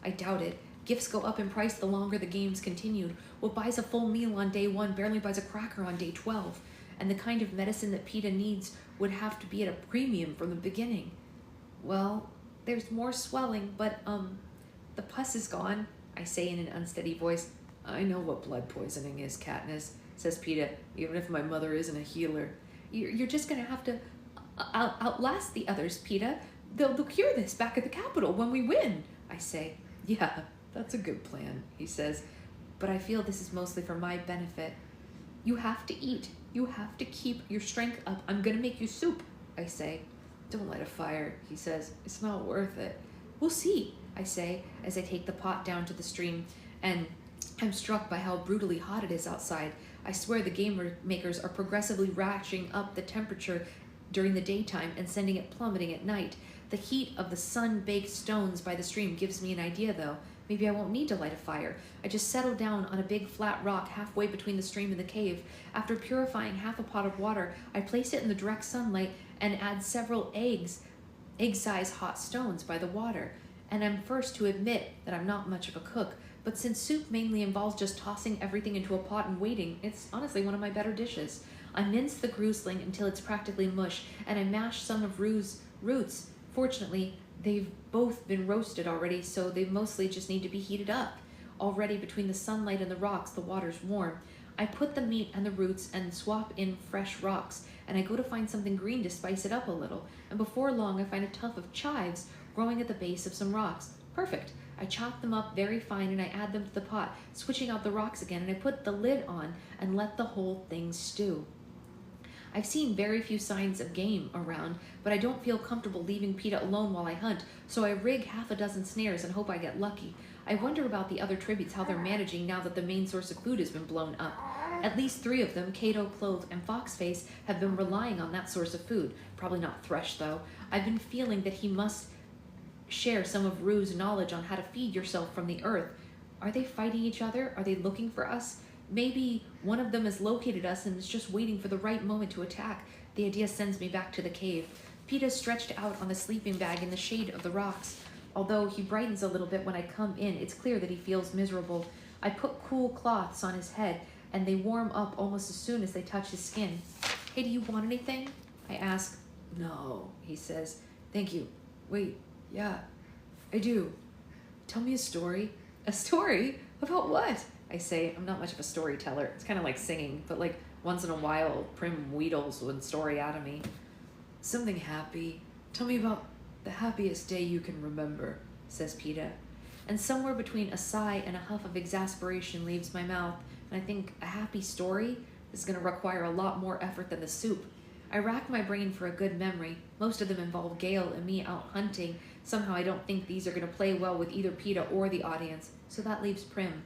B: I doubt it. Gifts go up in price the longer the games continued. What buys a full meal on day 1 barely buys a cracker on day 12. And the kind of medicine that PETA needs would have to be at a premium from the beginning. Well, there's more swelling, but, the pus is gone, I say in an unsteady voice. I know what blood poisoning is, Katniss, says PETA, even if my mother isn't a healer. You're just gonna have to outlast the others, PETA. They'll cure this back at the Capitol when we win, I say. Yeah, that's a good plan, he says, but I feel this is mostly for my benefit. You have to eat. You have to keep your strength up. I'm gonna make you soup, I say. Don't light a fire, he says. It's not worth it. We'll see, I say, as I take the pot down to the stream, and I'm struck by how brutally hot it is outside. I swear the game makers are progressively ratcheting up the temperature during the daytime and sending it plummeting at night. The heat of the sun-baked stones by the stream gives me an idea, though. Maybe I won't need to light a fire. I just settle down on a big flat rock halfway between the stream and the cave. After purifying half a pot of water, I place it in the direct sunlight and add several egg-sized hot stones by the water. And I'm first to admit that I'm not much of a cook, but since soup mainly involves just tossing everything into a pot and waiting, it's honestly one of my better dishes. I mince the grusling until it's practically mush, and I mash some of Rue's roots. Fortunately, they've both been roasted already, so they mostly just need to be heated up. Already between the sunlight and the rocks, the water's warm. I put the meat and the roots and swap in fresh rocks, and I go to find something green to spice it up a little, and before long I find a tuft of chives growing at the base of some rocks. Perfect. I chop them up very fine and I add them to the pot, switching out the rocks again, and I put the lid on and let the whole thing stew. I've seen very few signs of game around, but I don't feel comfortable leaving PETA alone while I hunt, so I rig half a dozen snares and hope I get lucky. I wonder about the other tributes, how they're managing now that the main source of food has been blown up. At least 3 of them, Cato, Clove, and Foxface, have been relying on that source of food. Probably not Thresh, though. I've been feeling that he must share some of Rue's knowledge on how to feed yourself from the earth. Are they fighting each other? Are they looking for us? Maybe one of them has located us and is just waiting for the right moment to attack. The idea sends me back to the cave. PETA's stretched out on the sleeping bag in the shade of the rocks. Although he brightens a little bit when I come in, it's clear that he feels miserable. I put cool cloths on his head, and they warm up almost as soon as they touch his skin. Hey, do you want anything? I ask. No, he says. Thank you. Wait, yeah, I do. Tell me a story. A story? About what? I say. I'm not much of a storyteller. It's kind of like singing, but like once in a while, Prim wheedles one story out of me. Something happy. Tell me about the happiest day you can remember, says PETA. And somewhere between a sigh and a huff of exasperation leaves my mouth, and I think a happy story is going to require a lot more effort than the soup. I rack my brain for a good memory. Most of them involve Gale and me out hunting. Somehow I don't think these are going to play well with either PETA or the audience, so that leaves Prim.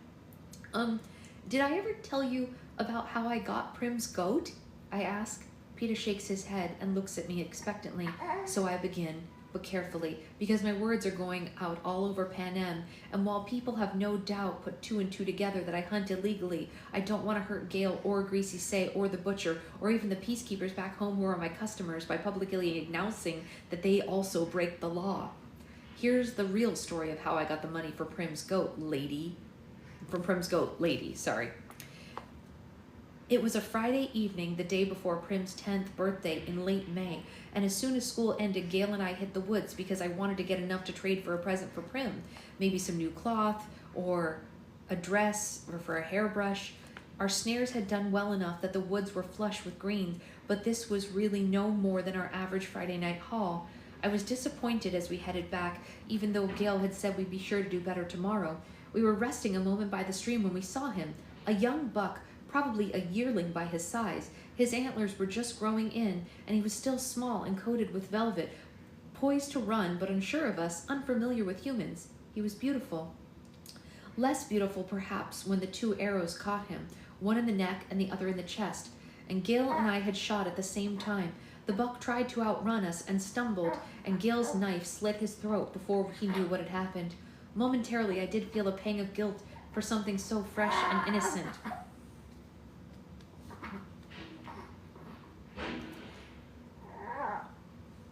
B: Did I ever tell you about how I got Prim's goat? I ask. PETA shakes his head and looks at me expectantly, so I begin, but carefully, because my words are going out all over Panem, and while people have no doubt put 2 and 2 together that I hunt illegally, I don't want to hurt Gale or Greasy Say or the butcher, or even the peacekeepers back home who are my customers by publicly announcing that they also break the law. Here's the real story of how I got the money for Prim's goat, lady. From Prim's goat, lady, sorry. It was a Friday evening, the day before Prim's 10th birthday in late May, and as soon as school ended, Gale and I hit the woods because I wanted to get enough to trade for a present for Prim. Maybe some new cloth, or a dress or for a hairbrush. Our snares had done well enough that the woods were flush with green, but this was really no more than our average Friday night haul. I was disappointed as we headed back, even though Gale had said we'd be sure to do better tomorrow. We were resting a moment by the stream when we saw him, a young buck, probably a yearling by his size. His antlers were just growing in, and he was still small and coated with velvet, poised to run, but unsure of us, unfamiliar with humans. He was beautiful. Less beautiful, perhaps, when the 2 arrows caught him, one in the neck and the other in the chest, and Gale and I had shot at the same time. The buck tried to outrun us and stumbled, and Gale's knife slit his throat before he knew what had happened. Momentarily, I did feel a pang of guilt for something so fresh and innocent.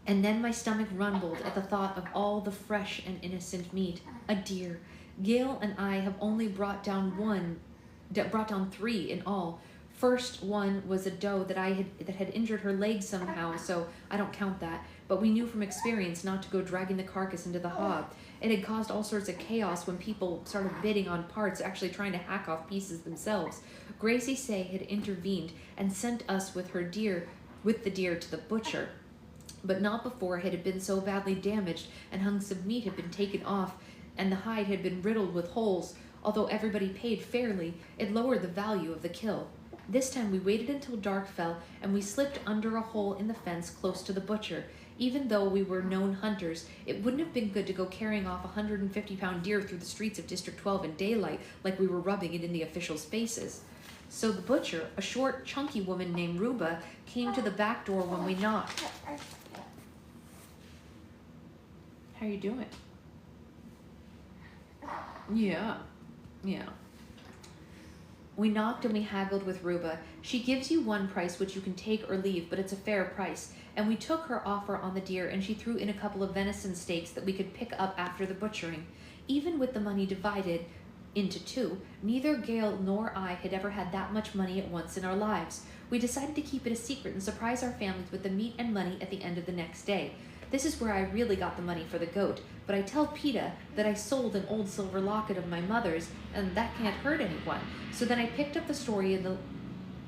B: And then my stomach rumbled at the thought of all the fresh and innocent meat. A deer. Gale and I have only brought down 3 in all. First one was a doe that had injured her leg somehow, so I don't count that. But we knew from experience not to go dragging the carcass into the hog. It had caused all sorts of chaos when people started bidding on parts, actually trying to hack off pieces themselves. Gracie Say had intervened and sent us with the deer to the butcher, but not before it had been so badly damaged and hunks of meat had been taken off and the hide had been riddled with holes. Although everybody paid fairly, it lowered the value of the kill. This time we waited until dark fell and we slipped under a hole in the fence close to the butcher. Even though we were known hunters, it wouldn't have been good to go carrying off a 150-pound deer through the streets of District 12 in daylight like we were rubbing it in the officials' faces. So the butcher, a short, chunky woman named Ruba, came to the back door when we knocked. How you doing? Yeah. We knocked and we haggled with Ruba. She gives you one price which you can take or leave, but it's a fair price. And we took her offer on the deer, and she threw in a couple of venison steaks that we could pick up after the butchering. Even with the money divided into 2, neither Gale nor I had ever had that much money at once in our lives. We decided to keep it a secret and surprise our families with the meat and money at the end of the next day. This is where I really got the money for the goat, but I tell PETA that I sold an old silver locket of my mother's, and that can't hurt anyone. So then I picked up the story in the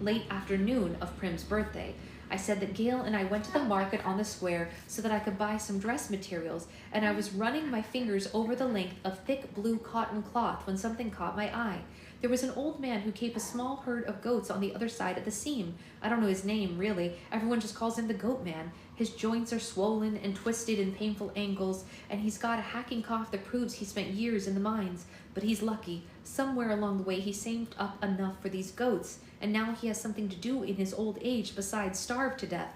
B: late afternoon of Prim's birthday. I said that Gale and I went to the market on the square so that I could buy some dress materials, and I was running my fingers over the length of thick blue cotton cloth when something caught my eye. There was an old man who kept a small herd of goats on the other side of the seam. I don't know his name, really. Everyone just calls him the Goat Man. His joints are swollen and twisted in painful angles, and he's got a hacking cough that proves he spent years in the mines. But he's lucky. Somewhere along the way he saved up enough for these goats, and now he has something to do in his old age besides starve to death.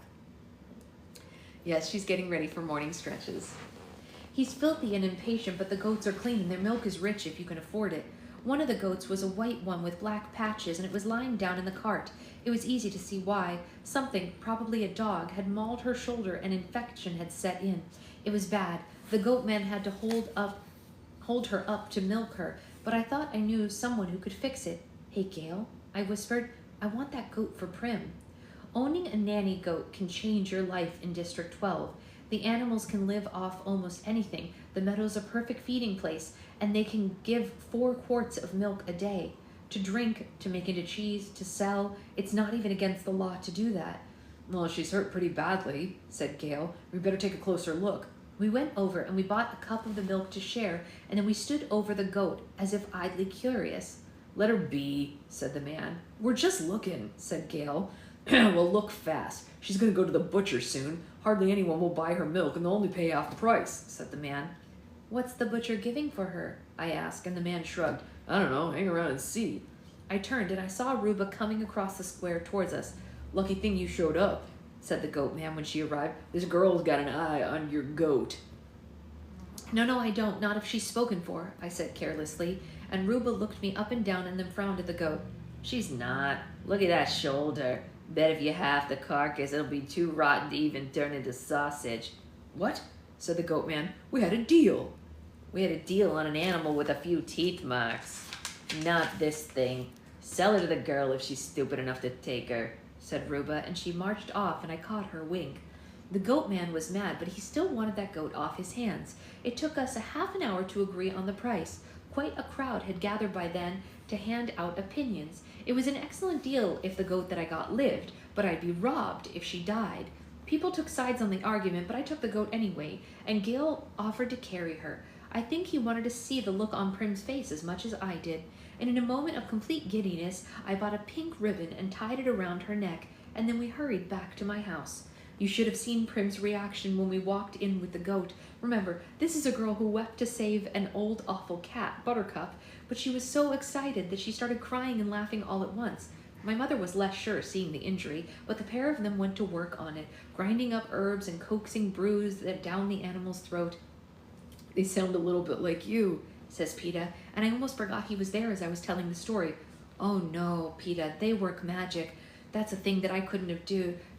B: Yes, she's getting ready for morning stretches. He's filthy and impatient, but the goats are clean and their milk is rich if you can afford it. One of the goats was a white one with black patches, and it was lying down in the cart. It was easy to see why. Something, probably a dog, had mauled her shoulder and infection had set in. It was bad. The goat man had to hold her up to milk her, but I thought I knew someone who could fix it. Hey, Gale, I whispered, I want that goat for Prim. Owning a nanny goat can change your life in District 12. The animals can live off almost anything. The meadow's a perfect feeding place, and they can give 4 quarts of milk a day. To drink, to make into cheese, to sell, it's not even against the law to do that. Well, she's hurt pretty badly, said Gale. We better take a closer look. We went over and we bought a cup of the milk to share, and then we stood over the goat, as if idly curious. Let her be, said the man. We're just looking, said Gale. Well, look fast. She's going to go to the butcher soon. Hardly anyone will buy her milk, and they'll only pay half the price, said the man. What's the butcher giving for her? I asked, and the man shrugged. I don't know. Hang around and see. I turned, and I saw Ruba coming across the square towards us. Lucky thing you showed up, said the goat man when she arrived. This girl's got an eye on your goat. No, I don't. Not if she's spoken for, I said carelessly, and Ruba looked me up and down and then frowned at the goat. She's not. Look at that shoulder. Bet if you half the carcass, it'll be too rotten to even turn into sausage. What? Said the goat man. We had a deal. We had a deal on an animal with a few teeth marks. Not this thing. Sell her to the girl if she's stupid enough to take her, said Ruba, and she marched off, and I caught her wink. The goat man was mad, but he still wanted that goat off his hands. It took us a half an hour to agree on the price. Quite a crowd had gathered by then to hand out opinions. It was an excellent deal if the goat that I got lived, but I'd be robbed if she died. People took sides on the argument, but I took the goat anyway, and Gale offered to carry her. I think he wanted to see the look on Prim's face as much as I did, and in a moment of complete giddiness, I bought a pink ribbon and tied it around her neck, and then we hurried back to my house. You should have seen Prim's reaction when we walked in with the goat. Remember, this is a girl who wept to save an old awful cat, Buttercup, but she was so excited that she started crying and laughing all at once. My mother was less sure, seeing the injury, but the pair of them went to work on it, grinding up herbs and coaxing brews down the animal's throat. "They sound a little bit like you," says Peeta, and I almost forgot he was there as I was telling the story. "Oh no, Peeta, they work magic. That's a thing that I couldn't have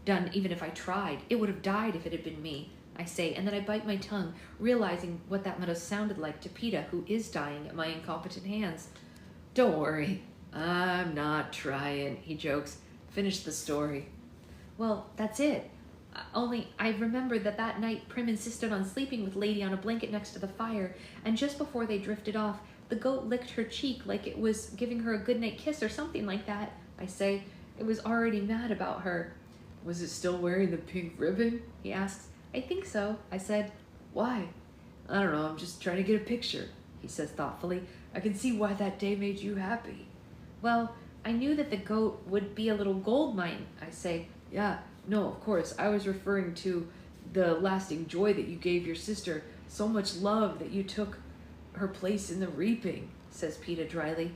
B: done even if I tried. It would have died if it had been me," I say, and then I bite my tongue, realizing what that might have sounded like to Peeta, who is dying at my incompetent hands. "Don't worry, I'm not trying," he jokes. "Finish the story." "Well, that's it. Only I remember that night Prim insisted on sleeping with Lady on a blanket next to the fire, and just before they drifted off, the goat licked her cheek like it was giving her a goodnight kiss or something like that," I say. "It was already mad about her." "Was it still wearing the pink ribbon?" he asks. "I think so," I said. "Why?" "I don't know, I'm just trying to get a picture," he says thoughtfully. "I can see why that day made you happy." "Well, I knew that the goat would be a little gold mine," I say. "Yeah, no, of course, I was referring to the lasting joy that you gave your sister, so much love that you took her place in the reaping," says Peeta dryly.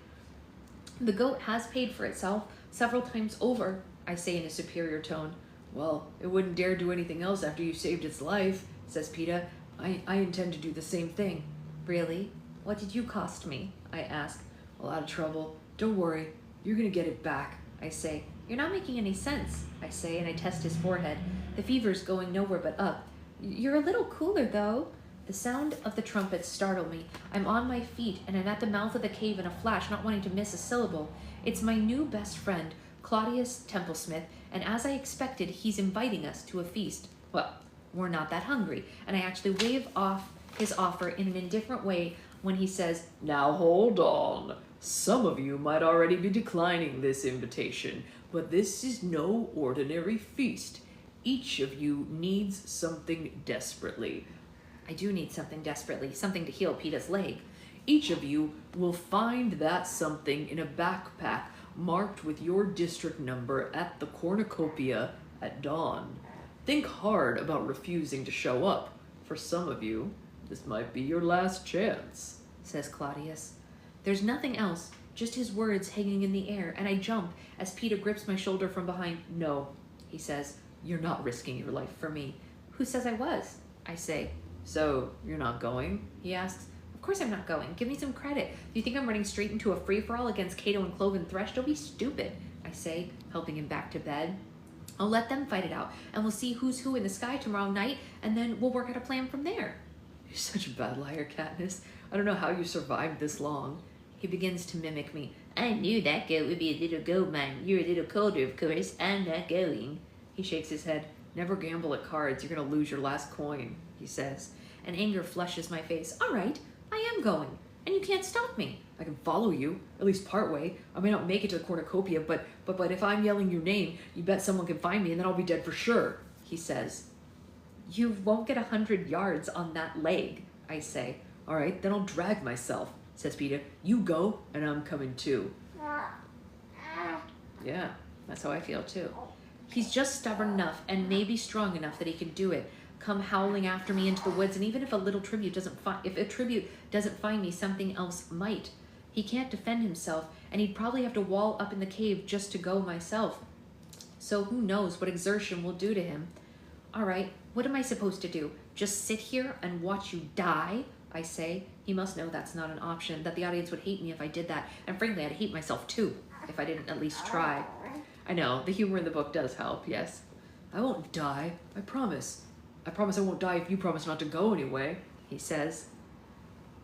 B: "The goat has paid for itself several times over," I say in a superior tone. "Well, it wouldn't dare do anything else after you saved its life," says Peeta. I intend to do the same thing." "Really? What did you cost me?" I ask. "A lot of trouble. Don't worry, you're gonna get it back," I say. "You're not making any sense," I say, and I test his forehead. The fever's going nowhere but up. "You're a little cooler, though." The sound of the trumpets startled me. I'm on my feet, and I'm at the mouth of the cave in a flash, not wanting to miss a syllable. It's my new best friend, Claudius Templesmith, and as I expected, he's inviting us to a feast. Well, we're not that hungry, and I actually wave off his offer in an indifferent way when he says, "Now hold on. Some of you might already be declining this invitation, but this is no ordinary feast. Each of you needs something desperately." I do need something desperately, something to heal Peeta's leg. "Each of you will find that something in a backpack marked with your district number at the cornucopia at dawn. Think hard about refusing to show up. For some of you, this might be your last chance," says Claudius. There's nothing else, just his words hanging in the air, and I jump as Peeta grips my shoulder from behind. "No," he says, "you're not risking your life for me." "Who says I was?" I say. "So, you're not going?" he asks. "Of course I'm not going. Give me some credit. Do you think I'm running straight into a free-for-all against Cato and Cloven Thresh? Don't be stupid," I say, helping him back to bed. "I'll let them fight it out, and we'll see who's who in the sky tomorrow night, and then we'll work out a plan from there." "You're such a bad liar, Katniss. I don't know how you survived this long." He begins to mimic me. "I knew that goat would be a little gold mine. You're a little colder, of course. I'm not going." He shakes his head. "Never gamble at cards. You're going to lose your last coin," he says. And anger flushes my face. "All right, I am going, and you can't stop me." "I can follow you, at least part way. I may not make it to the cornucopia, but if I'm yelling your name, you bet someone can find me, and then I'll be dead for sure," he says. "You won't get 100 yards on that leg," I say. "All right, then I'll drag myself," says Peeta. "You go, and I'm coming too." Yeah, that's how I feel too. He's just stubborn enough and maybe strong enough that he can do it. Come howling after me into the woods, and even if a tribute doesn't find me, something else might. He can't defend himself, and he'd probably have to wall up in the cave just to go myself. So who knows what exertion will do to him. "All right, what am I supposed to do? Just sit here and watch you die?" I say. He must know that's not an option, that the audience would hate me if I did that, and frankly, I'd hate myself too, if I didn't at least try. I know, the humor in the book does help, yes. "I won't die, I promise. I promise I won't die if you promise not to go anyway," he says.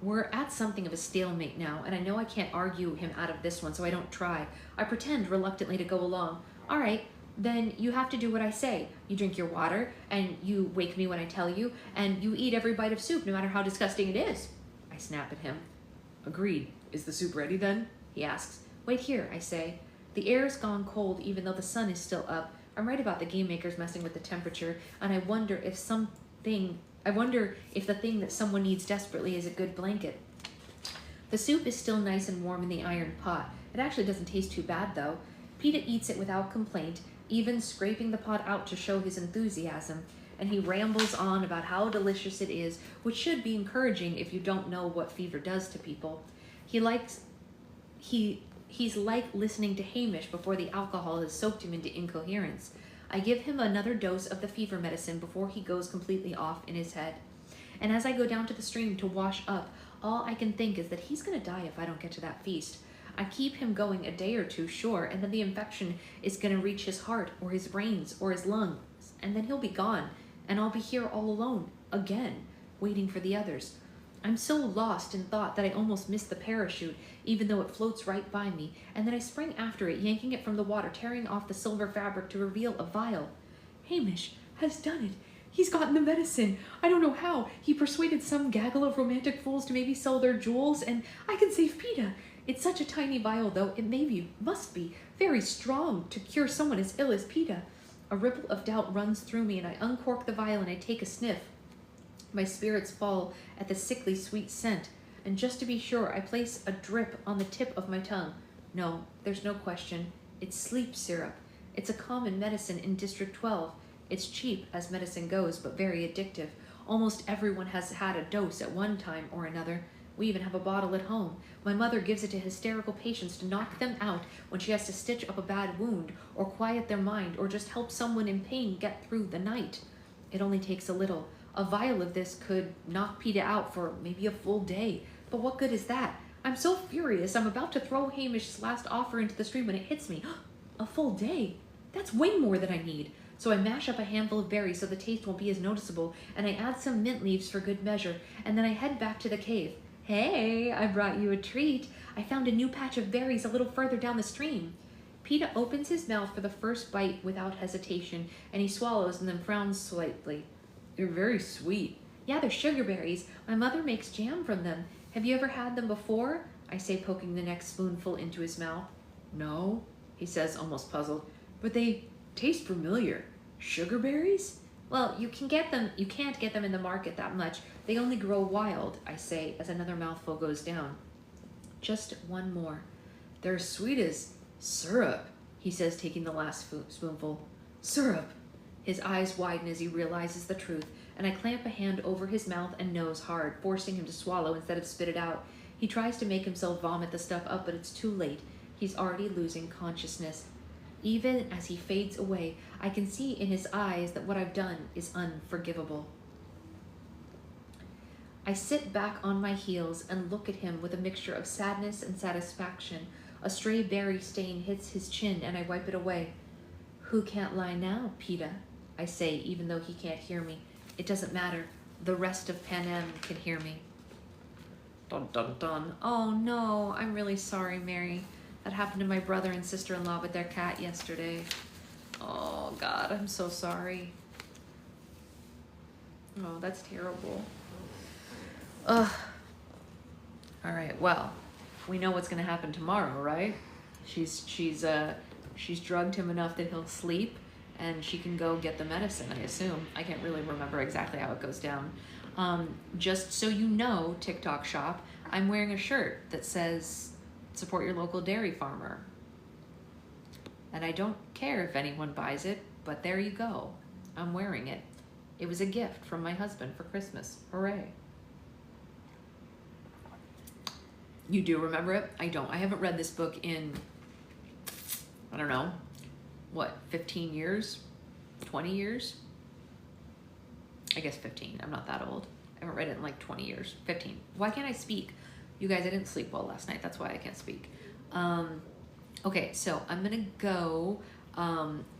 B: We're at something of a stalemate now, and I know I can't argue him out of this one, so I don't try. I pretend reluctantly to go along. "All right, then you have to do what I say. You drink your water, and you wake me when I tell you, and you eat every bite of soup, no matter how disgusting it is." I snap at him. Agreed. Is the soup ready then? He asks. Wait here, I say. The air's gone cold even though the sun is still up. I'm right about the game makers messing with the temperature, and I wonder if the thing that someone needs desperately is a good blanket. The soup is still nice and warm in the iron pot. It actually doesn't taste too bad though. Peeta eats it without complaint, even scraping the pot out to show his enthusiasm, and he rambles on about how delicious it is, which should be encouraging if you don't know what fever does to people. He's like listening to Hamish before the alcohol has soaked him into incoherence. I give him another dose of the fever medicine before he goes completely off in his head. And as I go down to the stream to wash up, all I can think is that he's going to die if I don't get to that feast. I keep him going a day or two, sure, and then the infection is going to reach his heart or his brains or his lungs, and then he'll be gone, and I'll be here all alone, again, waiting for the others. I'm so lost in thought that I almost miss the parachute, even though it floats right by me, and then I spring after it, yanking it from the water, tearing off the silver fabric to reveal a vial. Hamish has done it. He's gotten the medicine. I don't know how. He persuaded some gaggle of romantic fools to maybe sell their jewels, and I can save Peeta. It's such a tiny vial, though. It must be, very strong to cure someone as ill as Peeta. A ripple of doubt runs through me, and I uncork the vial and I take a sniff. My spirits fall at the sickly sweet scent, and just to be sure, I place a drip on the tip of my tongue. No, there's no question. It's sleep syrup. It's a common medicine in District 12. It's cheap as medicine goes, but very addictive. Almost everyone has had a dose at one time or another. We even have a bottle at home. My mother gives it to hysterical patients to knock them out when she has to stitch up a bad wound, or quiet their mind, or just help someone in pain get through the night. It only takes a little. A vial of this could knock Peeta out for maybe a full day. But what good is that? I'm so furious, I'm about to throw Hamish's last offer into the stream when it hits me. A full day? That's way more than I need. So I mash up a handful of berries so the taste won't be as noticeable, and I add some mint leaves for good measure, and then I head back to the cave. Hey, I brought you a treat. I found a new patch of berries a little further down the stream. Peeta opens his mouth for the first bite without hesitation, and he swallows and then frowns slightly. They're very sweet. Yeah, they're sugar berries. My mother makes jam from them. Have you ever had them before? I say, poking the next spoonful into his mouth. No, he says, almost puzzled. But they taste familiar. Sugar berries? Well, you can't get them in the market that much. They only grow wild, I say, as another mouthful goes down. Just one more. They're sweet as syrup, he says, taking the last spoonful. Syrup. His eyes widen as he realizes the truth, and I clamp a hand over his mouth and nose hard, forcing him to swallow instead of spit it out. He tries to make himself vomit the stuff up, but it's too late. He's already losing consciousness. Even as he fades away, I can see in his eyes that what I've done is unforgivable. I sit back on my heels and look at him with a mixture of sadness and satisfaction. A stray berry stain hits his chin, and I wipe it away. Who can't lie now, Peeta? I say, even though he can't hear me. It doesn't matter. The rest of Panem can hear me. Dun dun dun. Oh no, I'm really sorry, Mary. That happened to my brother and sister-in-law with their cat yesterday. Oh God, I'm so sorry. Oh, that's terrible. Ugh. All right, well, we know what's gonna happen tomorrow, right? She's drugged him enough that he'll sleep, and she can go get the medicine, I assume. I can't really remember exactly how it goes down. Just so you know, TikTok shop, I'm wearing a shirt that says, support your local dairy farmer. And I don't care if anyone buys it, but there you go. I'm wearing it. It was a gift from my husband for Christmas. Hooray. You do remember it? I don't. I haven't read this book in, I don't know, what, 15 years? 20 years? I guess 15. I'm not that old. I haven't read it in like 20 years. 15. Why can't I speak? You guys, I didn't sleep well last night. That's why I can't speak. Okay, so I'm gonna go.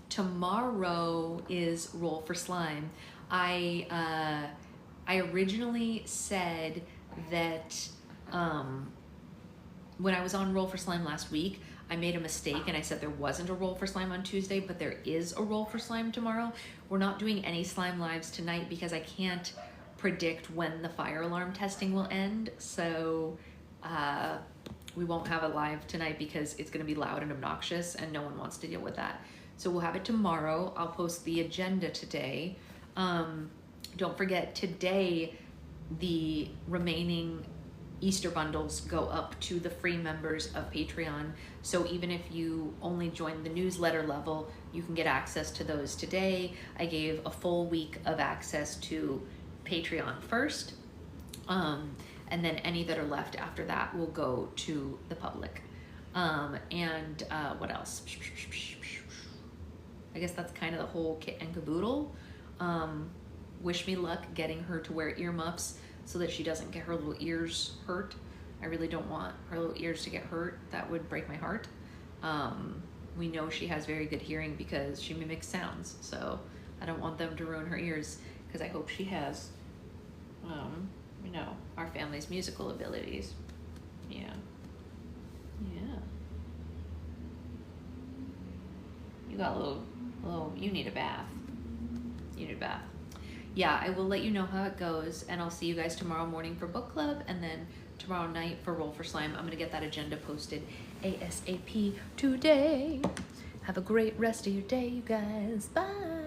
B: Tomorrow is Roll for Slime. I originally said that when I was on Roll for Slime last week, I made a mistake and I said there wasn't a Roll for Slime on Tuesday, but there is a Roll for Slime tomorrow. We're not doing any slime lives tonight because I can't predict when the fire alarm testing will end. So We won't have it live tonight because it's gonna be loud and obnoxious and no one wants to deal with that. So we'll have it tomorrow. I'll post the agenda today. Don't forget, today the remaining Easter bundles go up to the free members of Patreon. So even if you only join the newsletter level, you can get access to those today. I gave a full week of access to Patreon first. And then any that are left after that will go to the public. What else? I guess that's kind of the whole kit and caboodle. Wish me luck getting her to wear earmuffs so that she doesn't get her little ears hurt. I really don't want her little ears to get hurt. That would break my heart. We know she has very good hearing because she mimics sounds, so I don't want them to ruin her ears, because I hope she has, you know, our family's musical abilities. Yeah. Yeah. You got a little, you need a bath. You need a bath. Yeah, I will let you know how it goes, and I'll see you guys tomorrow morning for book club, and then tomorrow night for Roll for Slime. I'm gonna get that agenda posted ASAP today. Have a great rest of your day, you guys. Bye.